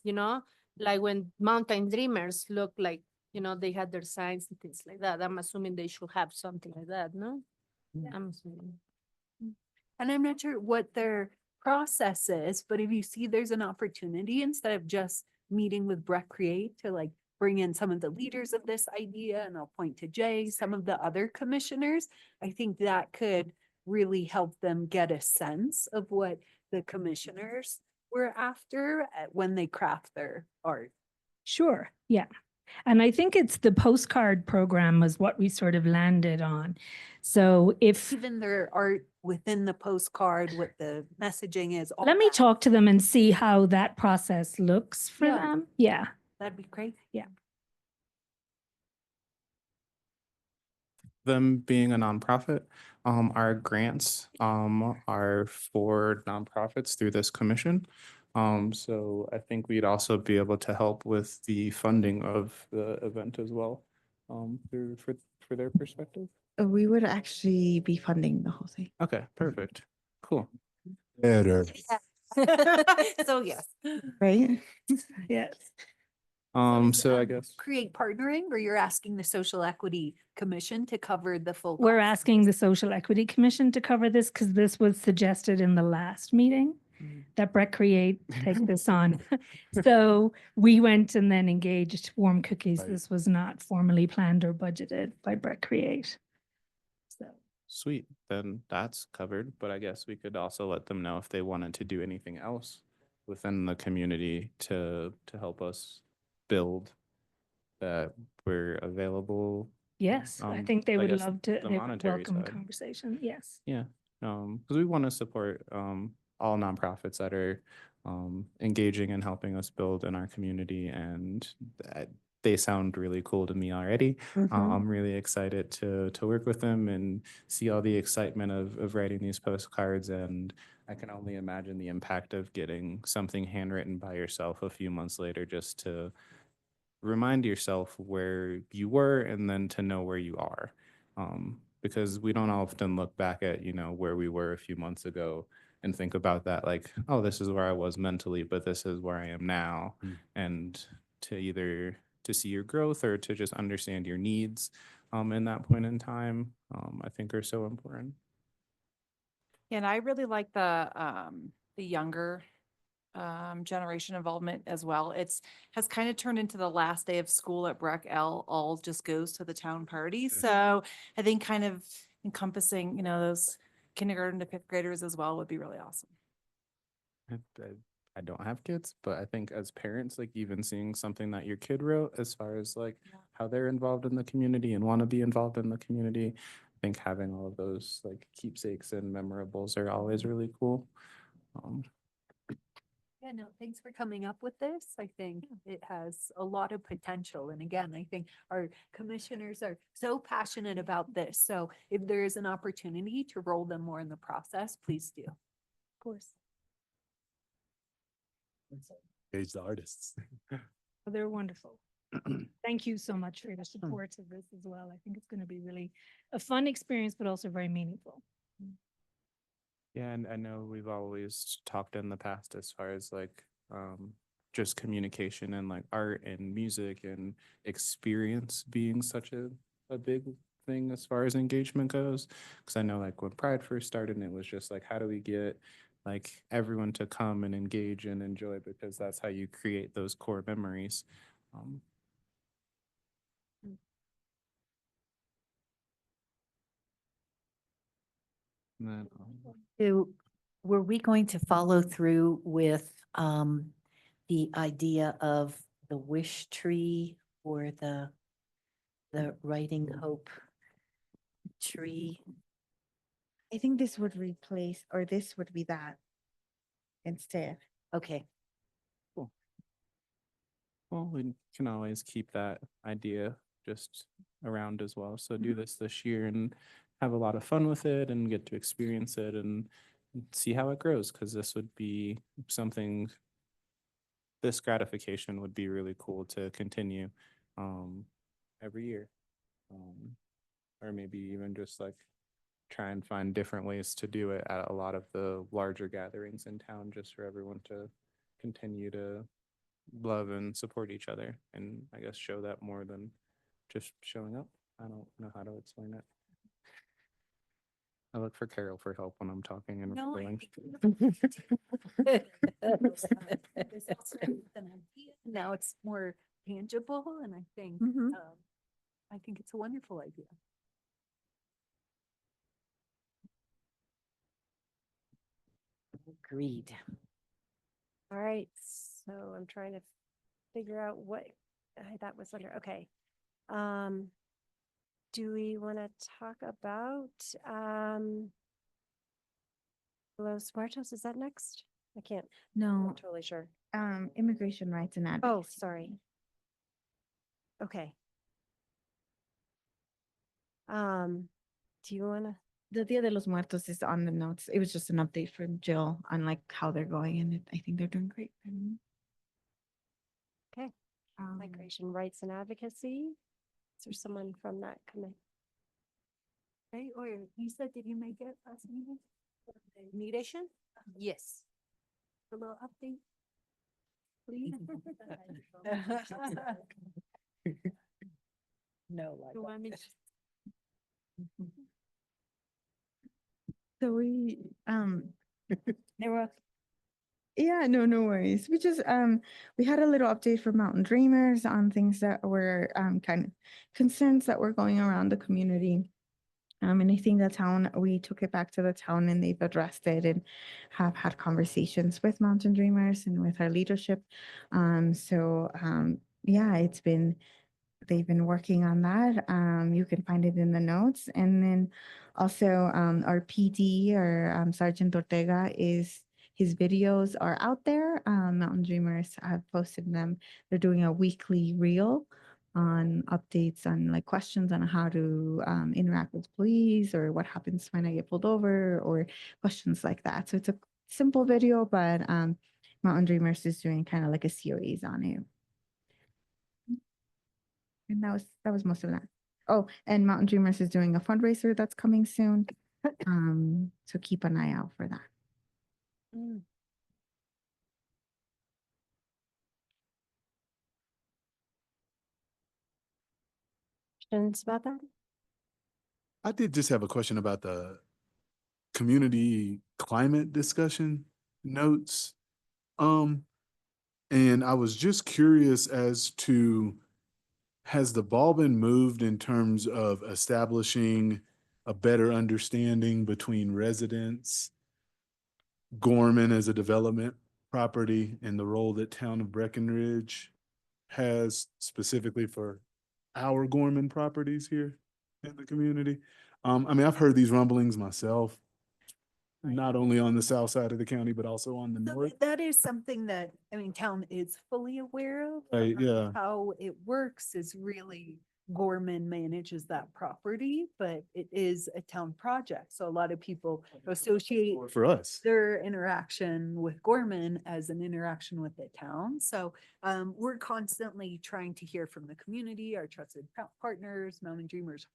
like when Mountain Dreamers look like, they had their signs and things like that. I'm assuming they should have something like that, no? Yeah. I'm assuming. And I'm not sure what their process is, but if you see there's an opportunity, instead of just meeting with Breckenridge to like bring in some of the leaders of this idea, and I'll point to Jay, some of the other commissioners, I think that could really help them get a sense of what the commissioners were after when they craft their art. Sure, yeah. And I think it's the postcard program was what we sort of landed on. So if, Even their art within the postcard, what the messaging is. all let me that. talk to them and see how that process looks for Yeah. them. Yeah. That'd be great. them being a nonprofit, our grants are for nonprofits through this commission. So I think we'd also be able to help with the funding of the event as well, for their perspective. We would actually be funding the whole thing. Okay, perfect. Cool. Better. So yes. Right? Yes. is, So I guess. Create partnering, or you're asking the Social Equity Commission to cover the full? We're cost? asking the Social Equity Commission to cover this because this was suggested in the last meeting that Breck Create take this on. So we went and then engaged Warm Cookies. Right. This was not formally planned or budgeted by Breck Create. So Sweet, then that's covered, but I guess we could also let them know if they wanted to do anything else within the community to help us build, that we're available. yes, I Um, think they I would guess love to, the they would monetary welcome side. conversation. Yes. Yeah, because we want to support all nonprofits that are engaging and helping us build in our community, and that they sound really cool to me already. I'm really excited to work with them and see all the excitement of writing these postcards, and I can only imagine the impact of getting something handwritten by yourself a few months later, just to remind yourself where you were and then to know where you are. Because we don't often look back at, where we were a few months ago and think about that, like, oh, this is where I was mentally, but this is where I am now. And to either to see your growth or to just understand your needs in that point in time, I think are so important. And I really like the younger generation involvement as well. Has kind of turned into the last day of school at Breck L, all just goes to the town party. So I think kind of encompassing, those kindergarten to fifth graders as well would be really awesome. I don't have kids, but I think as parents, like even seeing something that your kid wrote as far as like how they're involved in the community and want to be involved in the community, I think having all of those like keepsakes and memorables are always really cool. Yeah, no, thanks for coming up with this. I think it has a lot of potential. And again, I think our commissioners are so passionate about this. So if there is an opportunity to roll them more in the process, please do. Of course. Engage the artists. They're wonderful. Thank you so much for your support of this as well. I think it's going to be really a fun experience, but also very meaningful. Yeah, and I know we've always talked in the past as far as like just communication and like art and music and experience being such a big thing as far as engagement goes. Because I know like when Pride first started, and it was just like, how do we get like everyone to come and engage and enjoy, because that's how you create those core memories. And then, So were we going to follow through with the idea of the wish tree or the Writing Hope tree? I think this would replace, or this would be that instead. Okay, well, we can always keep that idea just around as well. So do this year and have a lot of fun with it and get to experience it and see how it grows, because this would be something, this gratification would be really cool to continue every year. Or maybe even just like try and find different ways to do it at a lot of the larger gatherings in town, just for everyone to continue to love and support each other, and I guess show that more than just showing up. I don't know how to explain it. I look for Carol for help when I'm talking and No, I recording. Now it's more tangible, and I think it's a wonderful idea. agreed. All right, so I'm trying to figure out what that was under. Okay. Do we want to talk about Los Muertos? Is that next? I can't. I'm No, not totally sure. immigration rights and advocacy. Oh, sorry. Okay. Do you want to? The Dia de los Muertos is on the notes. It was just an update from Jill on like how they're going, and I think they're doing great. Okay. Migration rights and advocacy. Is there someone from that committee? Okay, or you said, did you make it last meeting? Migration? Yes. A little update, please. No, like. You want me to- So we They were. yeah, no worries. We had a little update from Mountain Dreamers on things that were kind of concerns that were going around the community. And I think the town, we took it back to the town and they've addressed it and have had conversations with Mountain Dreamers and with our leadership. Yeah, they've been working on that. You can find it in the notes. And then also our PD or Sergeant Ortega his videos are out there. Mountain Dreamers have posted them. They're doing a weekly reel on updates on like questions on how to interact with police or what happens when I get pulled over or questions like that. So it's a simple video, but Mountain Dreamers is doing kind of like a series on it. And that was most of that. Oh, and Mountain Dreamers is doing a fundraiser that's coming soon. So keep an eye out for that. Questions about that? I did just have a question about the community climate discussion notes. And I was just curious as to, has the ball been moved in terms of establishing a better understanding between residents, Gorman as a development property, and the role that town of Breckenridge has specifically for our Gorman properties here in the community? I mean, I've heard these rumblings myself, not only on the south side of the county, but also on the So north. that is something that, I mean, town is fully aware of. Right, yeah. How it works is really Gorman manages that property, but it is a town project. So a lot of people associate For us. their interaction with Gorman as an interaction with the town. So we're constantly trying to hear from the community, our trusted partners, Mountain Dreamers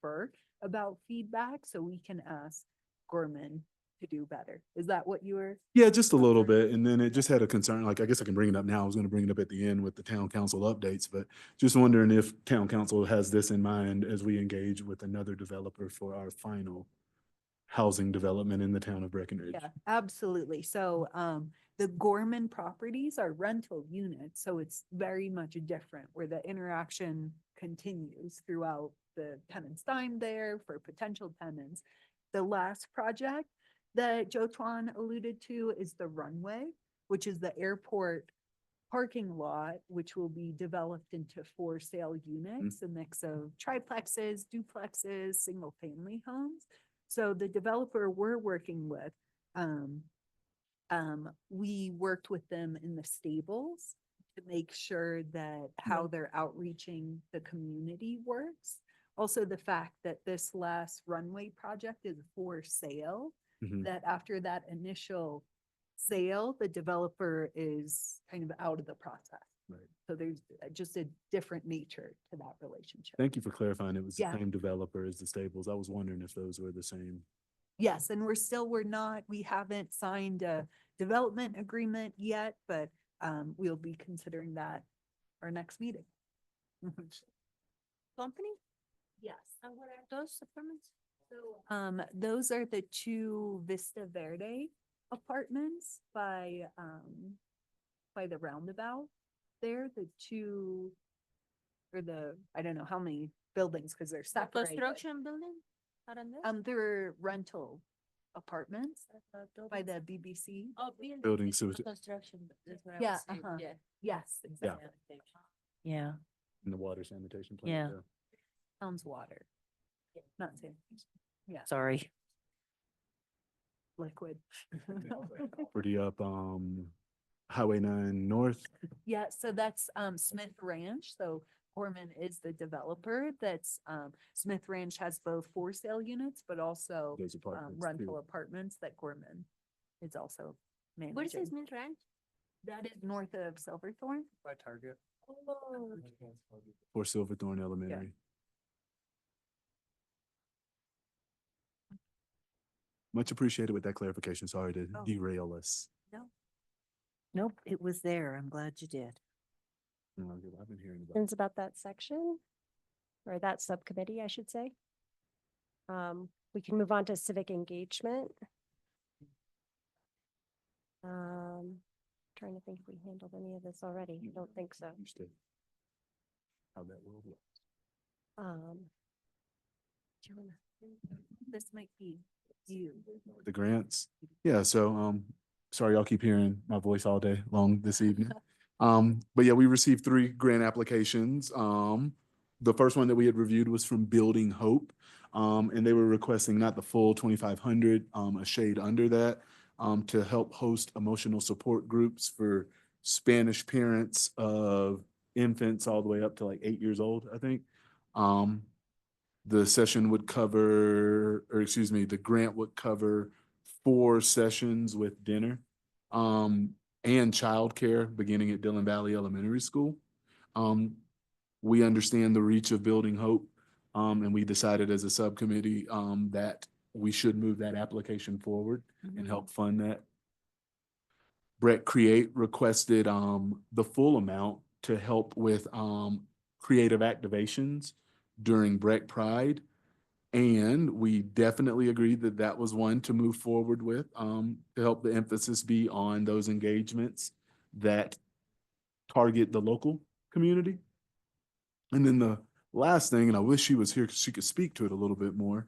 about feedback so we can ask Gorman to do better. Is that what you were? Yeah, just a little bit. And then it just had a concern, like, I guess I can bring it up now. I was going to bring it up at the end with the town council updates, but just wondering if town council has this in mind as we engage with another developer for our final housing development in the town of Breckenridge. Yeah, absolutely. So the Gorman properties are rental units, so it's very much different where the interaction continues throughout the tenant's time there for potential tenants. The last project that Joe Twan alluded to is the runway, which is the airport parking lot, which will be developed into for sale units, a mix of triplexes, duplexes, single family homes. So the developer we're working with, we worked with them in the stables to make sure that how they're outreaching the community works. Also, the fact that this last runway project is for sale, that after that initial sale, the developer is kind of out of the process. Right. So there's just a different nature to that relationship. Thank you for clarifying. It was the Yeah. same developer as the stables. I was wondering if those were the same. Yes, and we haven't signed a development agreement yet, but we'll be considering that our next meeting. Company? Yes. And what are those apartments? So those are the two Vista Verde apartments by the roundabout. They're the two, or I don't know how many buildings, because they're The separate. construction building? Around there? They're rental apartments by the BBC. Oh, Building sewage. Construction. That's what I Yeah, was saying, uh-huh. yeah. Yes, exactly. Yeah, In the water sanitation plant. Yeah. Sounds water. Not sanitation. Yeah, sorry. liquid. Pretty up, Highway 9 North. Yeah, so that's Smith Ranch. So Gorman is the developer that's, Smith Ranch has both for sale units, but also Those apartments rental too. apartments that Gorman is also managing. Where is this Mill Ranch? That is north of Silverthorne. By Target. Oh, Or Silverthorne Elementary. Much appreciated with that clarification. Sorry to Oh. derail us. Nope, it was there. I'm glad you did. No, I've been hearing about. Questions about that section? Or that subcommittee, I should say. We can move on to civic engagement. Trying to think if we handled any of this already. I don't think so. Understood how that will work. Do you wanna- This might be you. The grants. Yeah, so sorry y'all keep hearing my voice all day long this evening. But yeah, we received 3 grant applications. The first one that we had reviewed was from Building Hope. And they were requesting not the full 2,500, a shade under that, to help host emotional support groups for Spanish parents of infants all the way up to like 8 years old, I think. The session would cover, or excuse me, the grant would cover 4 sessions with dinner, and childcare beginning at Dillon Valley Elementary School. We understand the reach of Building Hope, and we decided as a subcommittee, that we should move that application forward and help fund that. Breck Create requested, the full amount to help with, creative activations during Breck Pride. And we definitely agreed that that was one to move forward with, to help the emphasis be on those engagements that target the local community. And then the last thing, and I wish she was here because she could speak to it a little bit more,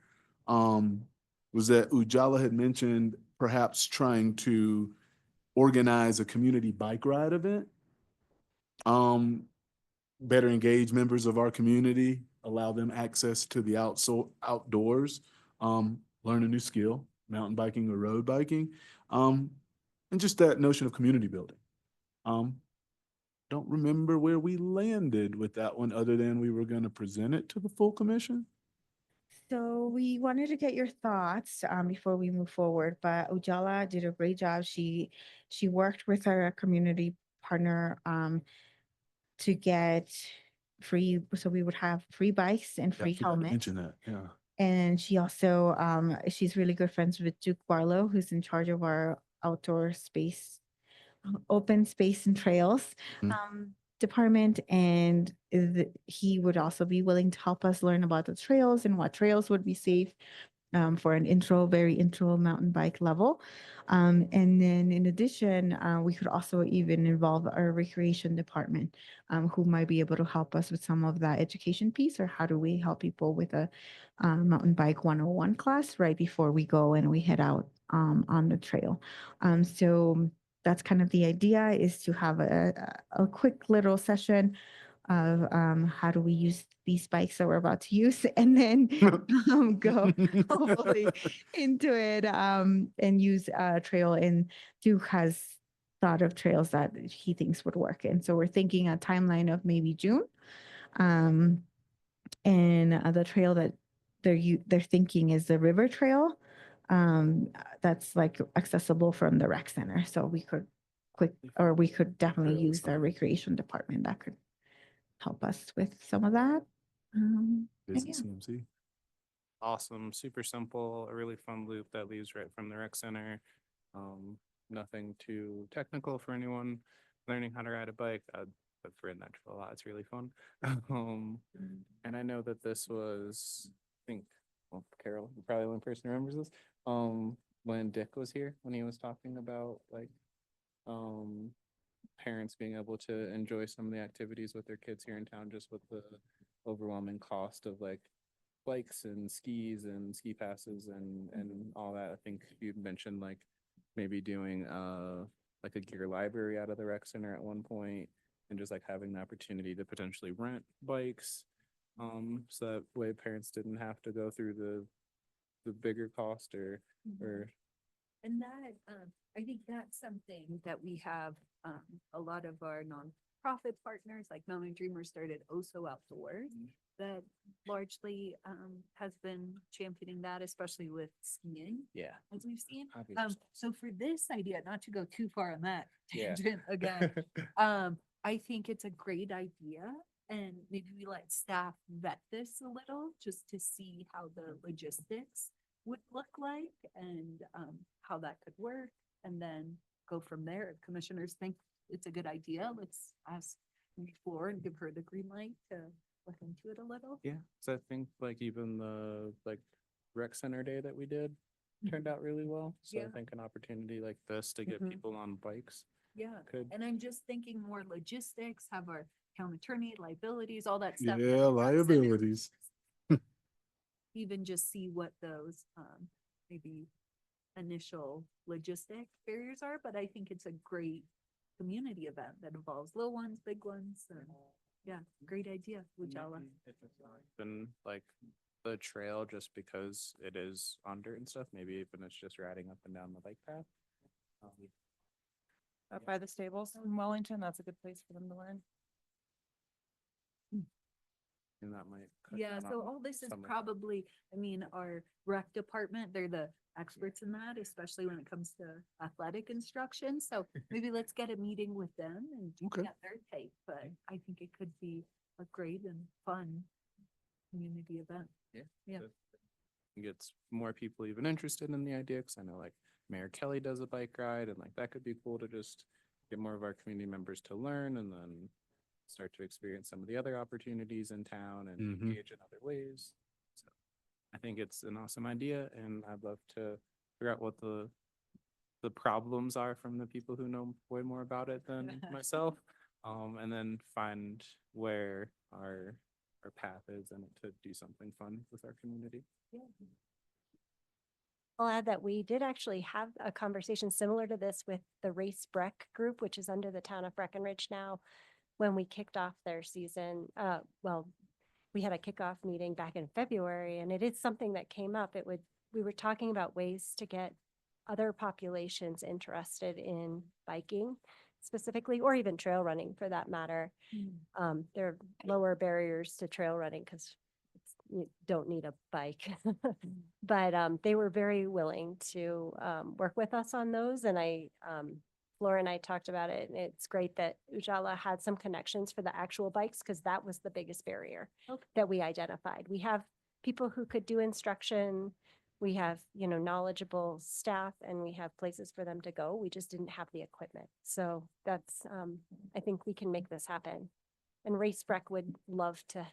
was that Ujala had mentioned perhaps trying to organize a community bike ride event. Better engage members of our community, allow them access to the outdoors, learn a new skill, mountain biking or road biking, and just that notion of community building. Don't remember where we landed with that one other than we were going to present it to the full commission. So we wanted to get your thoughts before we move forward, but Ujala did a great job. She worked with our community partner to get free, so we would have free bikes and Yeah, I free forgot to helmets. mention that, yeah. And she also she's really good friends with Duke Barlow, who's in charge of our outdoor space, open space and trails department, and he would also be willing to help us learn about the trails and what trails would be safe for an very intro mountain bike level. And then in addition, we could also even involve our recreation department, who might be able to help us with some of that education piece, or how do we help people with a mountain bike 101 class right before we go and we head out on the trail. So that's kind of the idea, is to have a quick little session of how do we use these bikes that we're about to use, and then go hopefully into it and use a trail. And Duke has thought of trails that he thinks would work. And so we're thinking a timeline of maybe June. And the trail that they're thinking is the river trail. That's like accessible from the rec center. So we could definitely Trail is use our fine. recreation department that could help us with some of that. And Visit yeah. CMC. Awesome, super simple, a really fun loop that leads right from the rec center. Nothing too technical for anyone learning how to ride a bike. I've ridden that trail a lot. It's really fun. And I know that this was, I think, well, Carol, you're probably the only person who remembers this. When Dick was here, when he was talking about like parents being able to enjoy some of the activities with their kids here in town, just with the overwhelming cost of like bikes and skis and ski passes and all that. I think you mentioned like maybe doing like a gear library out of the rec center at one point, and just like having the opportunity to potentially rent bikes, so that way parents didn't have to go through the bigger cost or And that, I think that's something that we have, a lot of our nonprofit partners, like Mountain Dreamers started Oso Outdoors, that largely has been championing that, especially with skiing, Yeah. as we've seen. Obviously. So for this idea, not to go too far on that Yeah. tangent again, I think it's a great idea. And maybe we let staff vet this a little just to see how the logistics would look like and how that could work. And then go from there. If commissioners think it's a good idea, let's ask maybe Flora and give her the green light to look into it a little. Yeah, so I think like even the like rec center day that we did turned out really well. So I Yeah. think an opportunity like this to get Mhm. people on bikes Yeah. could. And I'm just thinking more logistics, have our town attorney liabilities, all that stuff. Yeah, liabilities. Even just see what those maybe initial logistic barriers are, but I think it's a great community event that involves little ones, big ones, and yeah, great idea, Ujala. Been like the trail just because it is under and stuff, maybe even it's just riding up and down the bike path. Up by the stables in Wellington, that's a good place for them to learn. And that might. cut Yeah, down so on all this is some of- probably, I mean, our rec department, they're the experts in that, especially when it comes to athletic instruction. So maybe let's get a meeting with them and Okay. get their take, but I think it could be a great and fun community event. Yeah. so it gets more people even interested in the idea, because I know like Mayor Kelly does a bike ride, and like that could be cool to just get more of our community members to learn and then start to experience some of the other opportunities in town and Mhm. engage in other ways. So I think it's an awesome idea, and I'd love to figure out what the problems are from the people who know way more about it than myself, and then find where our path is and to do something fun with our community. I'll add that we did actually have a conversation similar to this with the Race Breck group, which is under the town of Breckenridge now, when we kicked off their season. Well, we had a kickoff meeting back in February, and it is something that came up. We were talking about ways to get other populations interested in biking specifically, or even trail running for that matter. There are lower barriers to trail running because you don't need a bike. But they were very willing to work with us on those. And Laura and I talked about it, and it's great that Ujala had some connections for the actual bikes, because that was the biggest barrier that we identified. We have people who could do instruction. We have, knowledgeable staff, and we have places for them to go. We just didn't have the equipment. So that's, I think we can make this happen. And Racebreck would love to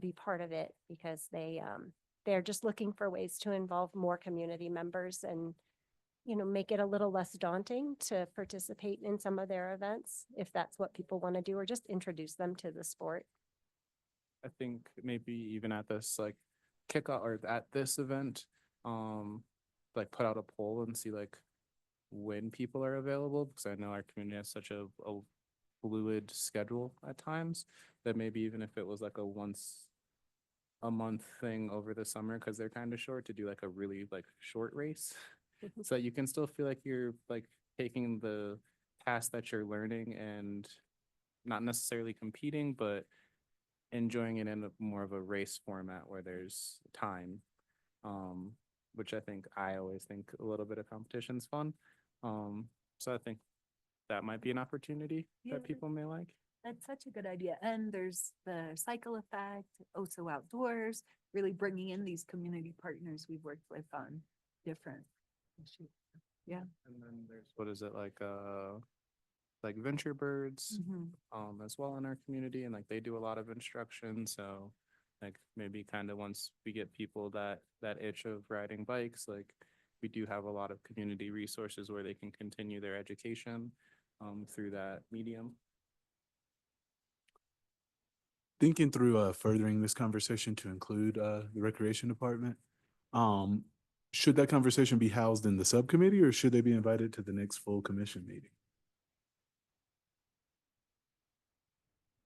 be part of it, because they're just looking for ways to involve more community members and, make it a little less daunting to participate in some of their events, if that's what people want to do, or just introduce them to the sport. I think maybe even at this like kickoff or at this event, like put out a poll and see like when people are available, because I know our community has such a fluid schedule at times, that maybe even if it was like a once a month thing over the summer, because they're kind of short, to do like a really like short race. So you can still feel like you're like taking the task that you're learning and not necessarily competing, but enjoying it in more of a race format where there's time, which I always think a little bit of competition's fun. So I think that might be an opportunity Yeah. that people may like. That's such a good idea. And there's the cycle effect, Oso Outdoors, really bringing in these community partners we've worked with on different issues. Yeah. And then there's, what is it, like Venture Birds, as well in our community, and like they do a lot of instruction. So like maybe kind of once we get people that itch of riding bikes, like we do have a lot of community resources where they can continue their education through that medium. Thinking through furthering this conversation to include the recreation department, should that conversation be housed in the subcommittee, or should they be invited to the next full commission meeting?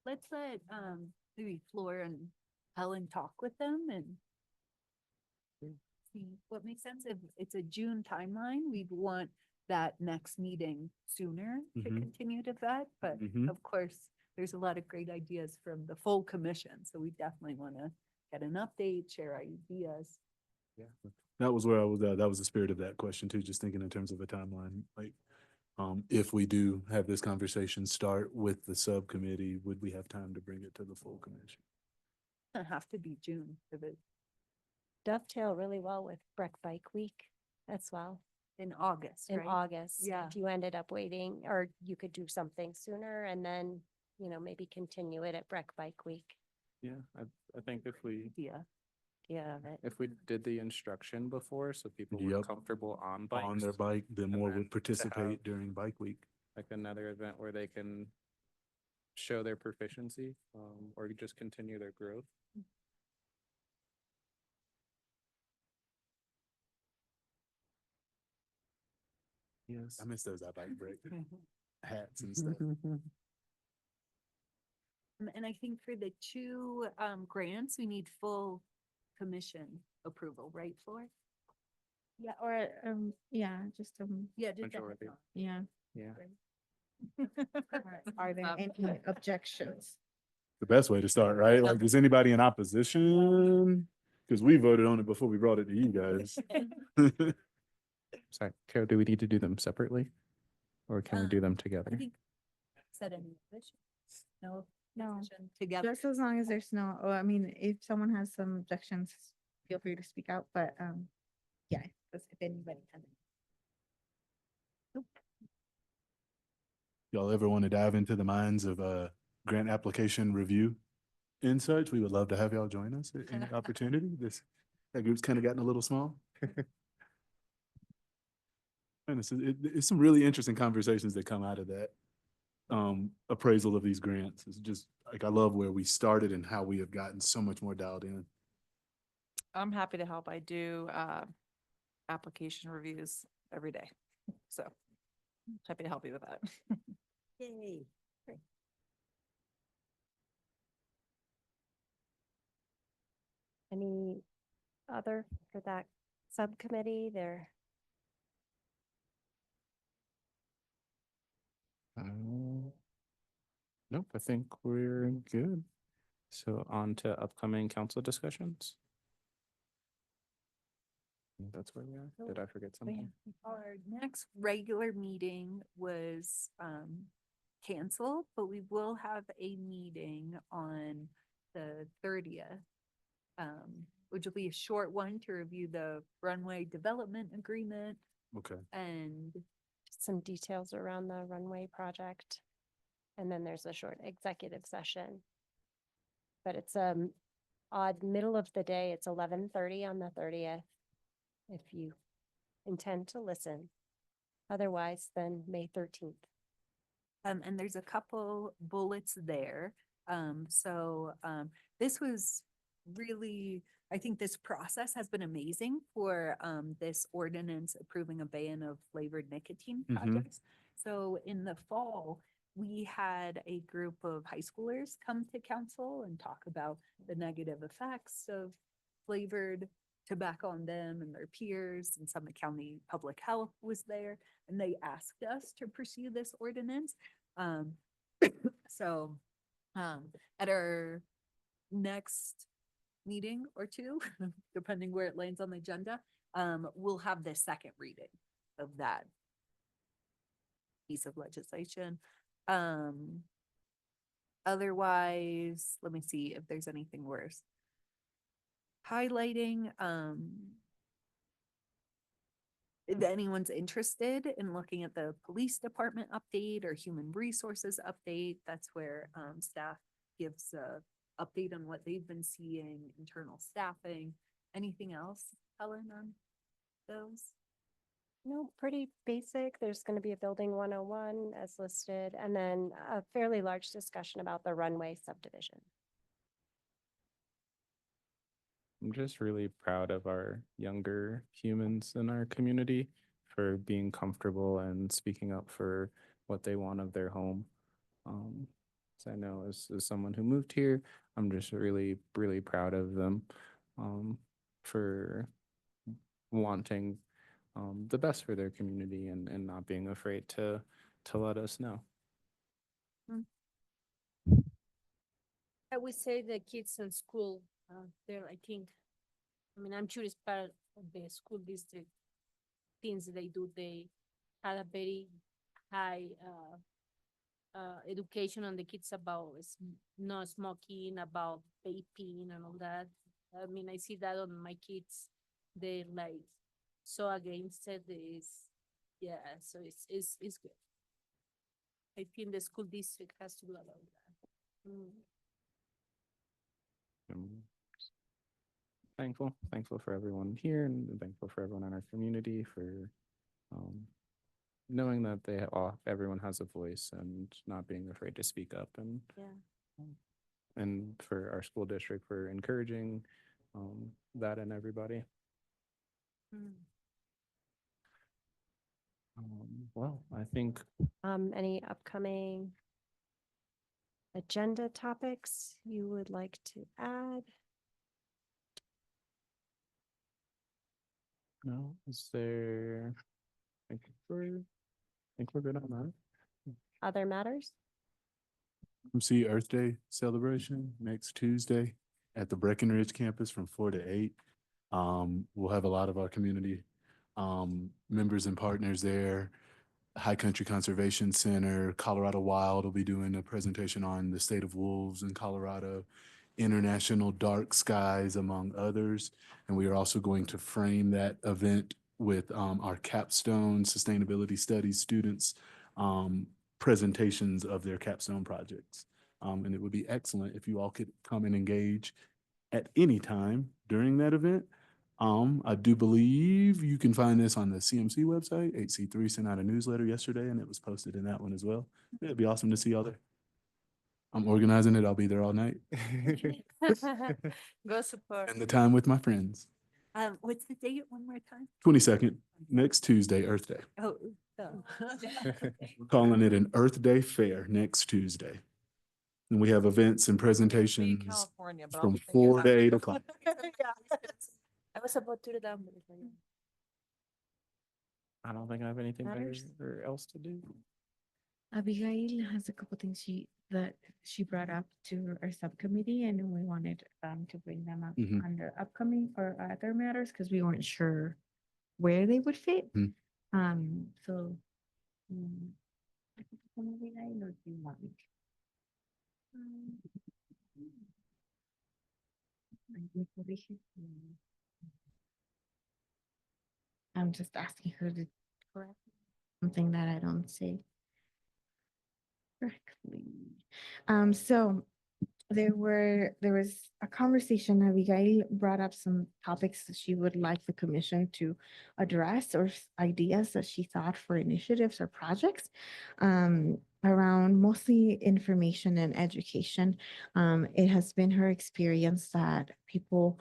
Let's let maybe Flora and Helen talk with them and see what makes sense. If it's a June timeline, we'd want that next meeting sooner to Mhm. continue to vet, but Mhm. of course, there's a lot of great ideas from the full commission, so we definitely want to get an update, share ideas. Yeah. That was where I was, that was the spirit of that question too, just thinking in terms of a timeline, like, if we do have this conversation start with the subcommittee, would we have time to bring it to the full commission? It'll have to be June for the, Dovetail really well with Breck Bike Week as well in August, in right? August. Yeah. If you ended up waiting, or you could do something sooner and then, maybe continue it at Breck Bike Week. Yeah, I think if we, Yeah. Yeah, but if we did the instruction before, so people were Yep. comfortable on On bikes, their bike, then more then would to participate have- during bike week. like another event where they can show their proficiency, or just continue their growth. Yes. I miss those I bike break hats and stuff. And I think for the two grants, we need full commission approval, right, Floor? Yeah, or, yeah, just, Yeah, just Majority. yeah. Yeah. Are there any objections? The best way to start, right? Like, is anybody in opposition? Because we voted on it before we brought it to you guys. Sorry, Carol, do we need to do them separately? Or can we do them I together? think, said any position? No. No. Position Together. Just as long as there's no, I mean, if someone has some objections, feel free to speak out, but, yeah, if anybody has. Y'all ever want to dive into the minds of grant application review and such? We would love to have y'all join us at any opportunity. That group's kind of gotten a little small. And it's some really interesting conversations that come out of that appraisal of these grants. It's just like, I love where we started and how we have gotten so much more dialed in. I'm happy to help. I do application reviews every day. So happy to help you with that. Yay. any other for that subcommittee there? Nope, I think we're good. So on to upcoming council discussions. That's where we are. Did I forget something? Our next regular meeting was canceled, but we will have a meeting on the 30th. Which will be a short one to review the runway development agreement Okay. and Some details around the runway project. And then there's a short executive session. But it's odd middle of the day. It's 11:30 on the 30th. If you intend to listen. Otherwise, then May 13th. and there's a couple bullets there. This was really, I think this process has been amazing for this ordinance approving a ban of flavored nicotine Mhm. projects. So in the fall, we had a group of high schoolers come to council and talk about the negative effects of flavored tobacco on them and their peers, and Summit County Public Health was there, and they asked us to pursue this ordinance. So at our next meeting or two, depending where it lands on the agenda, we'll have the second reading of that piece of legislation. Otherwise, let me see if there's anything worse. Highlighting, if anyone's interested in looking at the police department update or human resources update, that's where staff gives a update on what they've been seeing, internal staffing. Anything else, Helen, on those? No, pretty basic. There's going to be a building 101 as listed, and then a fairly large discussion about the runway subdivision. I'm just really proud of our younger humans in our community for being comfortable and speaking up for what they want of their home. So I know as someone who moved here, I'm just really, really proud of them for wanting the best for their community and not being afraid to let us know. I would say the kids in school, there, I think, I mean, I'm sure it's part of the school district things they do. They had a very high, education on the kids about not smoking, about vaping and all that. I mean, I see that on my kids. They're like so against it. Yeah, so it's good. I think the school district has to do a lot of that. I'm thankful for everyone here and thankful for everyone in our community for knowing that everyone has a voice and not being afraid to speak up, and Yeah. and for our school district for encouraging that in everybody. Well, I think Any upcoming agenda topics you would like to add? no, is there? I think we're good on that. Other matters? MC Earth Day celebration next Tuesday at the Breckenridge campus from 4 to 8. We'll have a lot of our community members and partners there. High Country Conservation Center, Colorado Wild will be doing a presentation on the state of wolves in Colorado, International Dark Skies, among others. And we are also going to frame that event with our capstone sustainability studies students presentations of their capstone projects. And it would be excellent if you all could come and engage at any time during that event. I do believe you can find this on the CMC website. HC3 sent out a newsletter yesterday and it was posted in that one as well. It'd be awesome to see y'all there. I'm organizing it. I'll be there all night. Go support. And the time with my friends. What's the date one more time? 22nd, next Tuesday, Earth Day. Oh. We're calling it an Earth Day Fair next Tuesday. And we have events and presentations California, but I'll from be thinking 4 about to it. 8 o'clock. I was about to do that. But I don't think I have anything better Matters? or else to do. Abigail has a couple things that she brought up to our subcommittee, and we wanted to bring them up Mhm. under upcoming or other matters because we weren't sure where they would fit. Mhm. So I can put them Abigail, or do you want me to? Me corrige. I'm just asking her to correct something that I don't say correctly. So there was a conversation. Abigail brought up some topics that she would like the commission to address, or ideas that she thought for initiatives or projects around mostly information and education. It has been her experience that people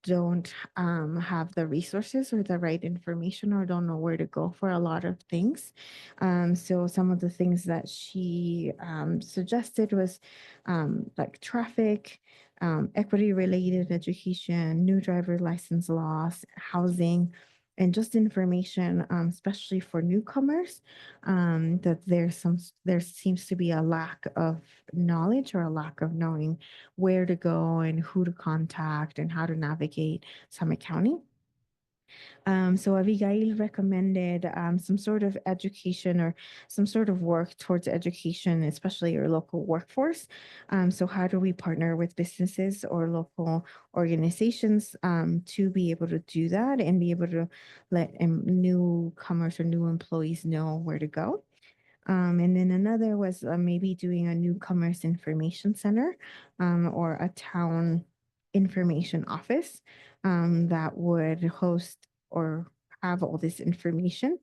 don't have the resources or the right information, or don't know where to go for a lot of things. So some of the things that she suggested was like traffic, equity related education, new driver license laws, housing, and just information, especially for newcomers, that there seems to be a lack of knowledge or a lack of knowing where to go and who to contact and how to navigate Summit County. So Abigail recommended some sort of education or some sort of work towards education, especially your local workforce. So how do we partner with businesses or local organizations to be able to do that and be able to let newcomers or new employees know where to go? And then another was maybe doing a newcomers information center or a town information office that would host or have all this information.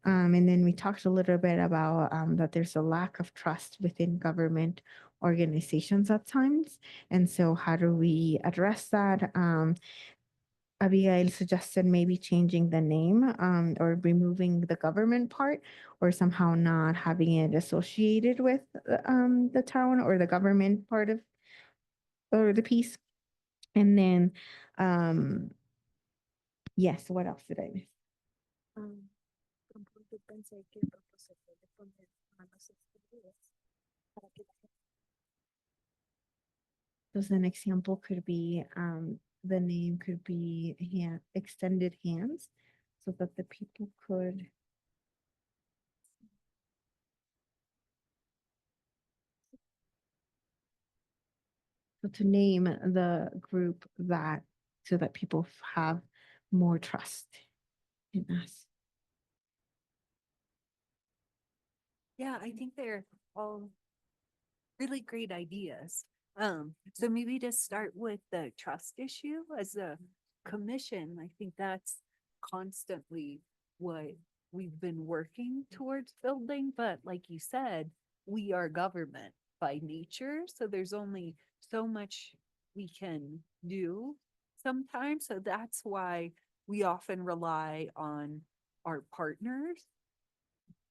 And then we talked a little bit about that there's a lack of trust within government organizations at times. And so how do we address that? Abigail suggested maybe changing the name or removing the government part, or somehow not having it associated with the town or the government part of or the piece. And then yes, what else did I miss? Yo pensé que el propósito de poner manos extendidas para que la gente So an example could be, the name could be extended hands, so that the people could. So to name the group that, so that people have more trust in us. Yeah, I think they're all really great ideas. So maybe to start with the trust issue as a commission, I think that's constantly what we've been working towards building, but like you said, we are government by nature, so there's only so much we can do sometimes. So that's why we often rely on our partners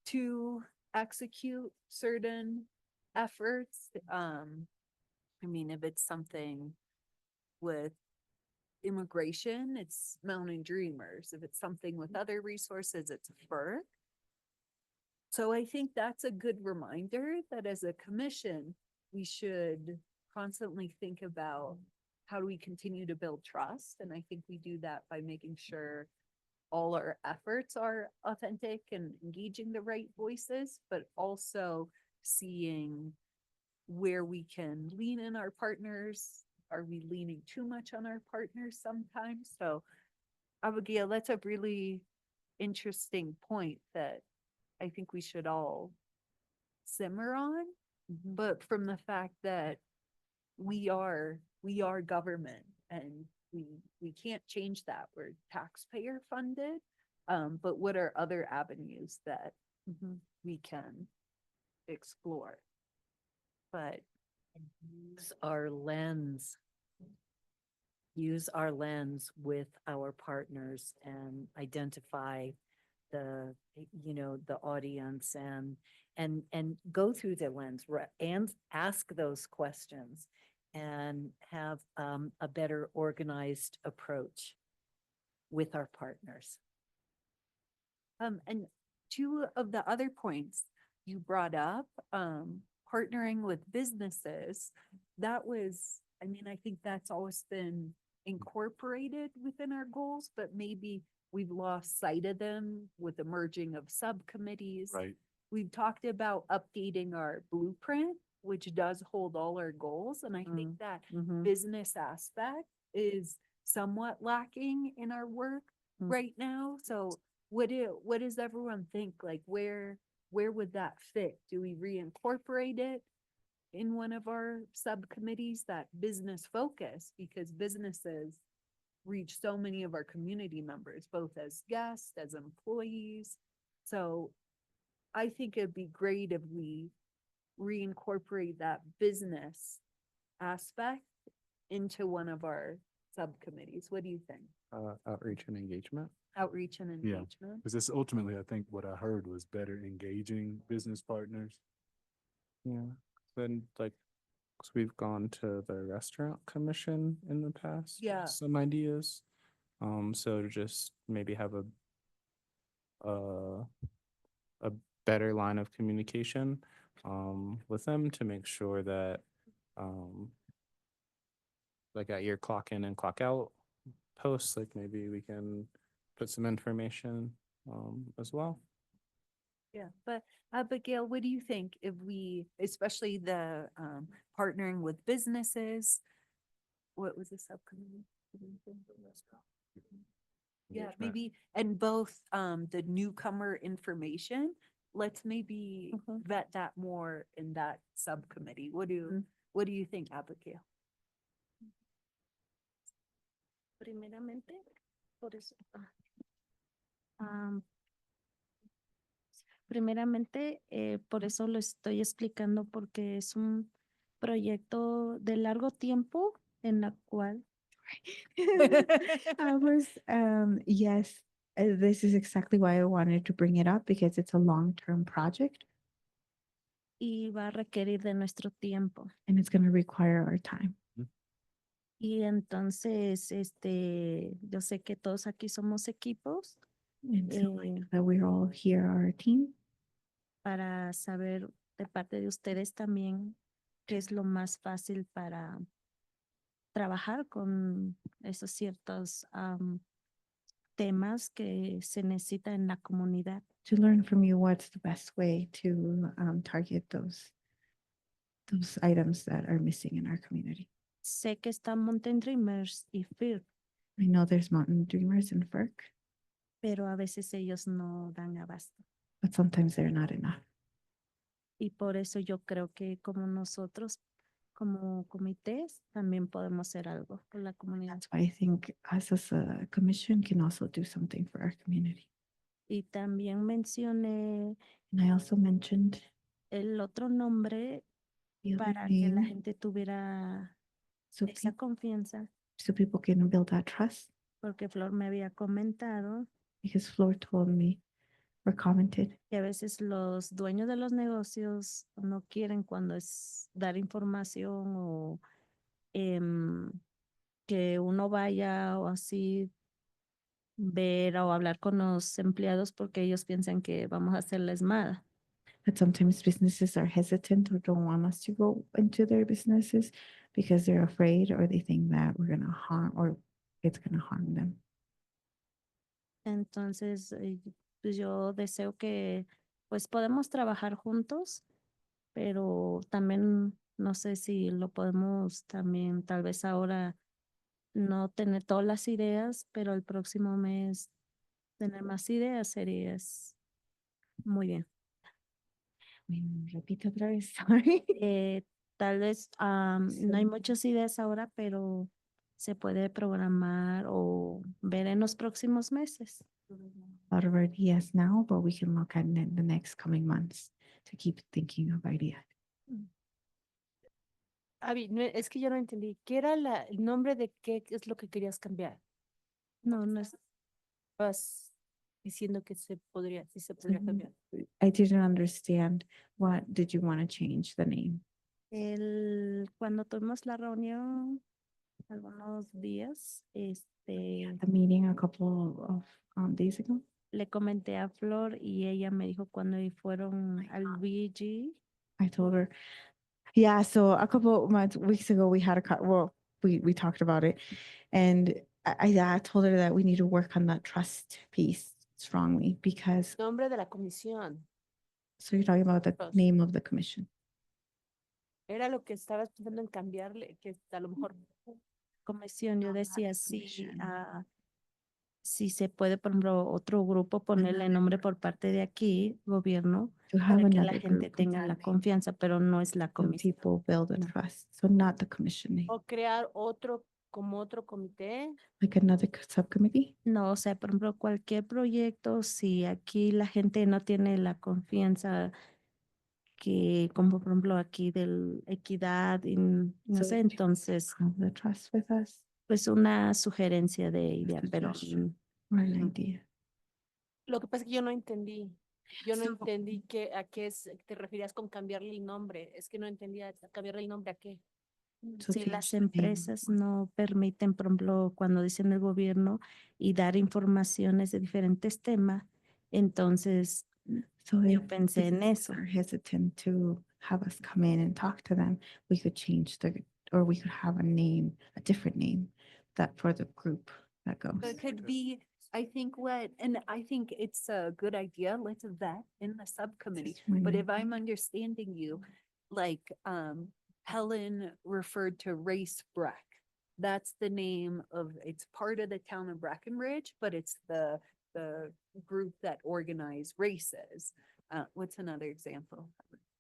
to execute certain efforts. I mean, if it's something with immigration, it's Mountain Dreamers. If it's something with other resources, it's FERC. So I think that's a good reminder that as a commission, we should constantly think about how do we continue to build trust? And I think we do that by making sure all our efforts are authentic and engaging the right voices, but also seeing where we can lean in our partners. Are we leaning too much on our partners sometimes? So Abigail, that's a really interesting point that I think we should all simmer on, but from the fact that we are government and we can't change that. We're taxpayer funded. But what are other avenues that we can explore? But Use our lens. Use our lens with our partners and identify the, the audience and go through the lens and ask those questions and have a better organized approach with our partners. and two of the other points you brought up, partnering with businesses, that was, I mean, I think that's always been incorporated within our goals, but maybe we've lost sight of them with the merging of subcommittees. Right. We've talked about updating our blueprint, which does hold all our goals. And I think that business aspect is somewhat lacking in our work right now. So what does everyone think? Like where would that fit? Do we reincorporate it in one of our subcommittees, that business focus? Because businesses reach so many of our community members, both as guests, as employees. So I think it'd be great if we reincorporate that business aspect into one of our subcommittees. What do you think? Outreach and engagement. Outreach and Yeah. engagement? Because this ultimately, I think what I heard was better engaging business partners. Yeah. Then like, 'cause we've gone to the restaurant commission in the past. with Yeah. Some ideas. So to just maybe have a better line of communication with them to make sure that like at your clock in and clock out posts, like maybe we can put some information as well. Yeah, but Abigail, what do you think if we, especially the partnering with businesses, what was the subcommittee? Yeah, Engagement. maybe, and both the newcomer information, let's maybe vet that more in that subcommittee. What do you think, Abigail? primeramente, por eso, am, primeramente, por eso lo estoy explicando porque es un proyecto de largo tiempo en la cual Yes, this is exactly why I wanted to bring it up, because it's a long-term project y va a requerir de nuestro tiempo. and it's going to require our time. Y entonces, yo sé que todos aquí somos equipos And so I Eh, know that we're all here, our team, para saber de parte de ustedes también qué es lo más fácil para trabajar con esos ciertos temas que se necesitan en la comunidad. to learn from you what's the best way to target those items that are missing in our community. Sé que están Mountain Dreamers y FIR, I know there's Mountain Dreamers and FERC, pero a veces ellos no dan abasto. but sometimes they're not enough. Y por eso yo creo que como nosotros, como comités, también podemos hacer algo con la comunidad. So I think us as a commission can also do something for our community. Y también mencioné And I also mentioned el otro nombre the other para que la name gente tuviera so, esa confianza, so people can build that trust, porque Flor me había comentado because Flor told me or commented que a veces los dueños de los negocios no quieren cuando es dar información o que uno vaya o así ver o hablar con los empleados porque ellos piensan que vamos a hacerles mal. that sometimes businesses are hesitant or don't want us to go into their businesses because they're afraid or they think that we're going to harm or it's going to harm them. Entonces, pues yo deseo que pues podemos trabajar juntos, pero también no sé si lo podemos también tal vez ahora no tener todas las ideas, pero el próximo mes tener más ideas sería muy bien. Repito otra vez, sorry. Tal vez no hay muchas ideas ahora, pero se puede programar o ver en los próximos meses. A lot of ideas now, but we can look at in the next coming months to keep thinking of ideas. Avi, es que yo no entendí. ¿Qué era el nombre de qué es lo que querías cambiar? No, no es. Vas diciendo que se podría, sí se podría cambiar. I didn't understand. What did you want to change the name? Cuando tuvimos la reunión, algunos días, The meeting a couple of days ago. le comenté a Flor y ella me dijo cuando fueron al VG, I told her, yeah, so a couple weeks ago, we had we talked about it. And I told her that we need to work on that trust piece strongly because, Nombre de la comisión. so you're talking about the Trust. name of the commission. Era lo que estabas pensando en cambiarle, que a lo mejor. comisión, yo No, not decía the sí, commission. si se puede, por ejemplo, otro grupo ponerle nombre por parte de aquí, gobierno, To have para que la another gente group tenga la inside confianza, pero no es la so comisión. people build a No. trust. So not the commission name, O crear otro, como otro comité. like another subcommittee. No, o sea, por ejemplo, cualquier proyecto, si aquí la gente no tiene la confianza que, como por ejemplo aquí del equidad, y no So sé, if you entonces, Have the trust with us pues una sugerencia de idea, pero suggestion. or an ujú. idea. Lo que pasa es que yo no entendí. Yo no So- entendí a qué te referías con cambiarle el nombre. Es que no entendía cambiarle el nombre a qué. So Si change las the name. empresas no permiten, por ejemplo, cuando dicen el gobierno y dar informaciones de diferentes temas, entonces So yo if pensé en businesses eso. are hesitant to have us come in and talk to them, we could change or we could have a different name that for the group that goes. It could be, I think and I think it's a good idea, let's vet in the subcommittee. But if I'm understanding you, like, Helen referred to Race Breck. That's the name it's part of the town of Breckenridge, but it's the group that organize races. What's another example?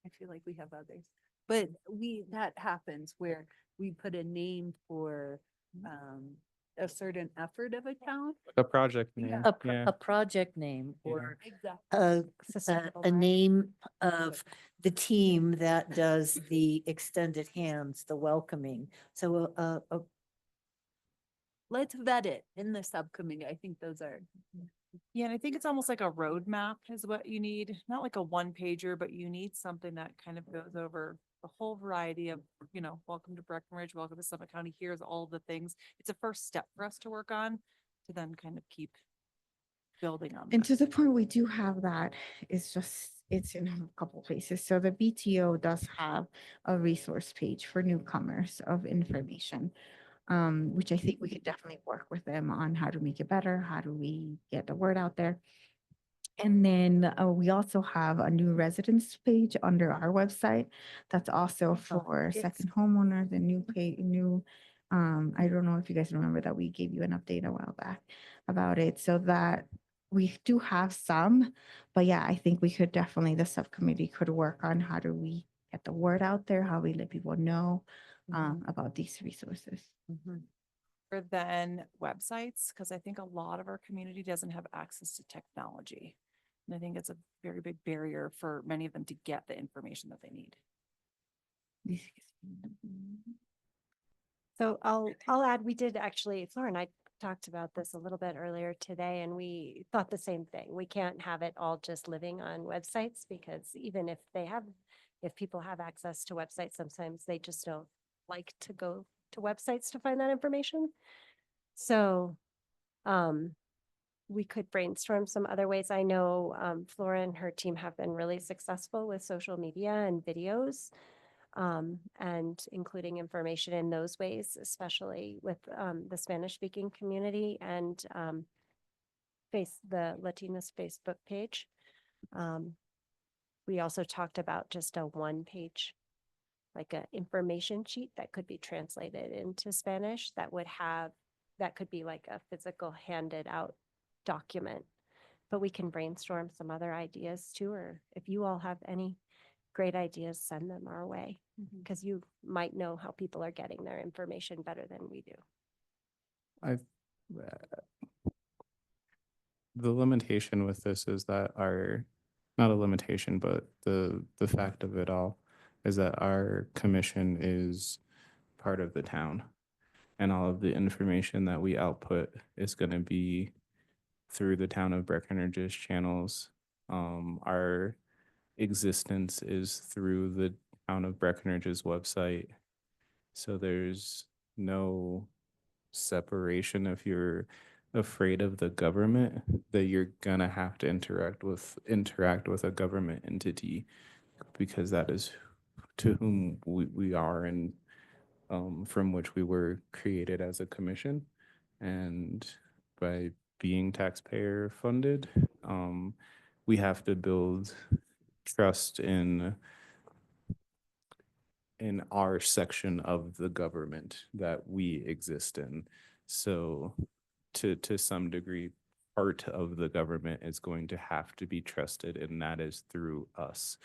I feel like we have others. But that happens where we put a name for, a certain effort of a town. A project name. A, Yeah. a project name Yeah. or Exactly. a name of the team that does the extended hands, the welcoming. So Let's vet it in the subcommittee. I think those are. Yeah, and I think it's almost like a roadmap is what you need, not like a one pager, but you need something that kind of goes over a whole variety of, welcome to Breckenridge, welcome to Summit County. Here's all the things. It's a first step for us to work on to then kind of keep building on And that. to the point, we do have that. It's in a couple places. So the BTO does have a resource page for newcomers of information, which I think we could definitely work with them on how to make it better. How do we get the word out there? And then we also have a new residence page under our website that's also for yes. second homeowners and I don't know if you guys remember that we gave you an update a while back about it. So that we do have some, but yeah, I think we could definitely, the subcommittee could work on how do we get the word out there, how we let people know about these resources. Or then websites, because I think a lot of our community doesn't have access to technology. And I think it's a very big barrier for many of them to get the information that they need. So I'll add, we did actually, Flora and I talked about this a little bit earlier today, and we thought the same thing. We can't have it all just living on websites, because even if people have access to websites, sometimes they just don't like to go to websites to find that information. So, we could brainstorm some other ways. I know, Flora and her team have been really successful with social media and videos, and including information in those ways, especially with the Spanish speaking community and the Latinos Facebook page. We also talked about just a one page, like a information sheet that could be translated into Spanish that could be like a physical handed out document. But we can brainstorm some other ideas too, or if you all have any great ideas, send them our way, because you might know how people are getting their information better than we do. The limitation with this is that not a limitation, but the fact of it all is that our commission is part of the town, and all of the information that we output is going to be through the town of Breckenridge's channels. Our existence is through the town of Breckenridge's website. So there's no separation. If you're afraid of the government, that you're gonna have to interact with a government entity, because that is to whom we are, and from which we were created as a commission. And by being taxpayer funded, we have to build trust in our section of the government that we exist in. So to some degree, part of the government is going to have to be trusted, and that is through us.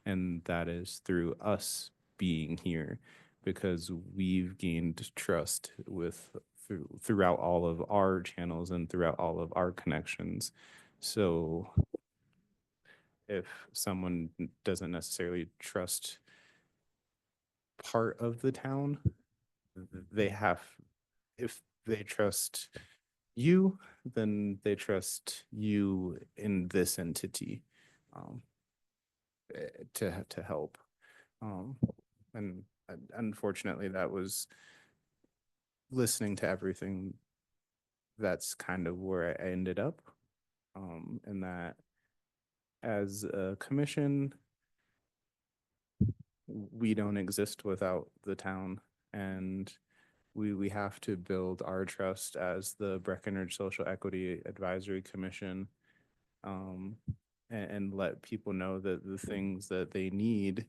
And that is through us being here, because we've gained trust throughout all of our channels and throughout all of our connections. So if someone doesn't necessarily trust part of the town, if they trust you, then they trust you in this entity, to help. And unfortunately, that was listening to everything. That's kind of where I ended up, and that as a commission, we don't exist without the town, and we have to build our trust as the Breckenridge Social Equity Advisory Commission, and let people know that the things that they need,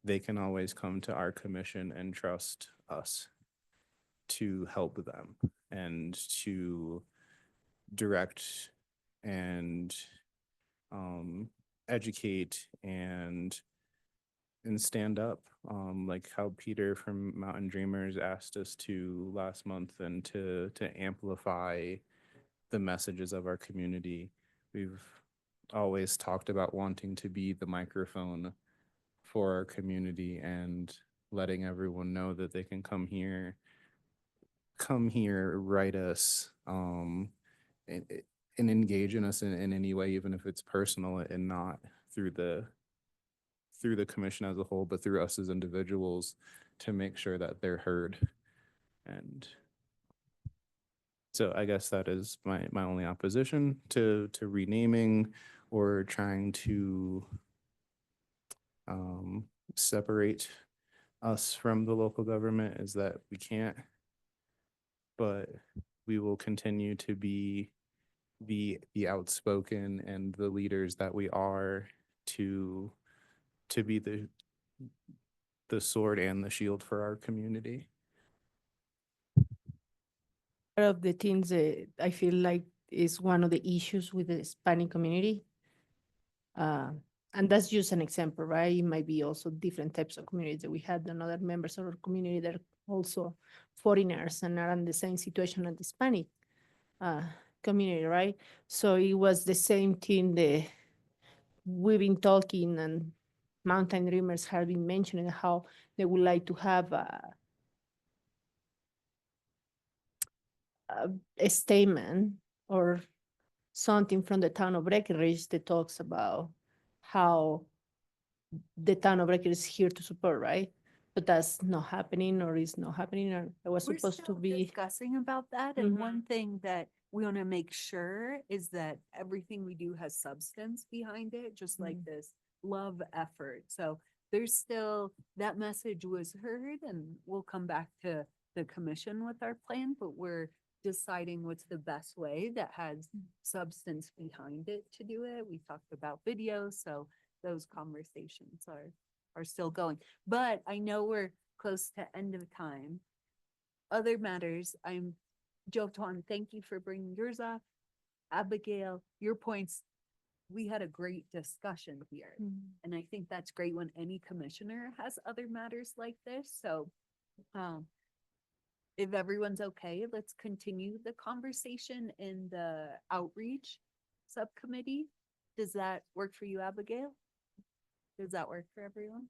they can always come to our commission and trust us to help them and to direct and educate and stand up, like how Peter from Mountain Dreamers asked us to last month, and to amplify the messages of our community. We've always talked about wanting to be the microphone for our community and letting everyone know that they can come here, write us, and engage in us in any way, even if it's personal and not through the commission as a whole, but through us as individuals, to make sure that they're heard. And So I guess that is my only opposition to renaming or trying to separate us from the local government, is that we can't. But we will continue to be the outspoken and the leaders that we are to be the sword and the shield for our community. One of the things that I feel like is one of the issues with the Hispanic community. And that's just an example, right? It might be also different types of communities that we had, another members of our community that are also foreigners and are in the same situation as the Hispanic community, right? So it was the same thing that we've been talking, and Mountain Dreamers have been mentioning how they would like to have a statement or something from the town of Breckenridge that talks about how the town of Breckenridge is here to support, right? But that's not happening, or is not happening, or it was We're supposed to still be. discussing about that, and Mhm. one thing that we want to make sure is that everything we do has substance behind it, just like this love effort. So there's still, that message was heard, and we'll come back to the commission with our plan, but we're deciding what's the best way that has substance behind it to do it. We talked about videos, so those conversations are still going. But I know we're close to end of time. Other matters, Joe Tuan, thank you for bringing yours up. Abigail, your points, we had a great discussion here. And I think that's great when any commissioner has other matters like this. So if everyone's okay, let's continue the conversation in the outreach subcommittee. Does that work for you, Abigail? Does that work for everyone?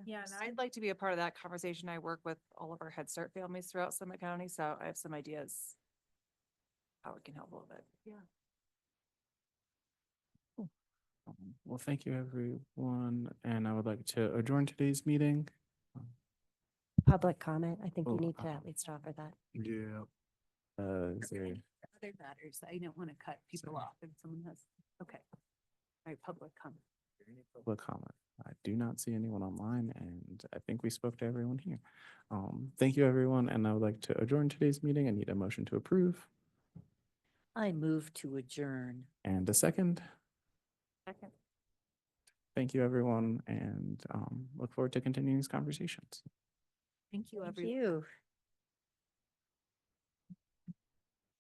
Yeah, and I'd like to be a part of that conversation. I work with all of our Head Start families throughout Summit County, so I have some ideas how it can help a little bit. Yeah. Well, thank you, everyone, and I would like to adjourn today's meeting. Public comment, I think you Oh, need to at least offer that. Yeah. Is there Other matters, I don't want to cut people off if someone has, okay. All right, public comment. any public comment? I do not see anyone online, and I think we spoke to everyone here. Thank you, everyone, and I would like to adjourn today's meeting. I need a motion to approve I move to adjourn. and a second. Second. Thank you, everyone, and look forward to continuing these conversations. Thank you, Thank everyone. you.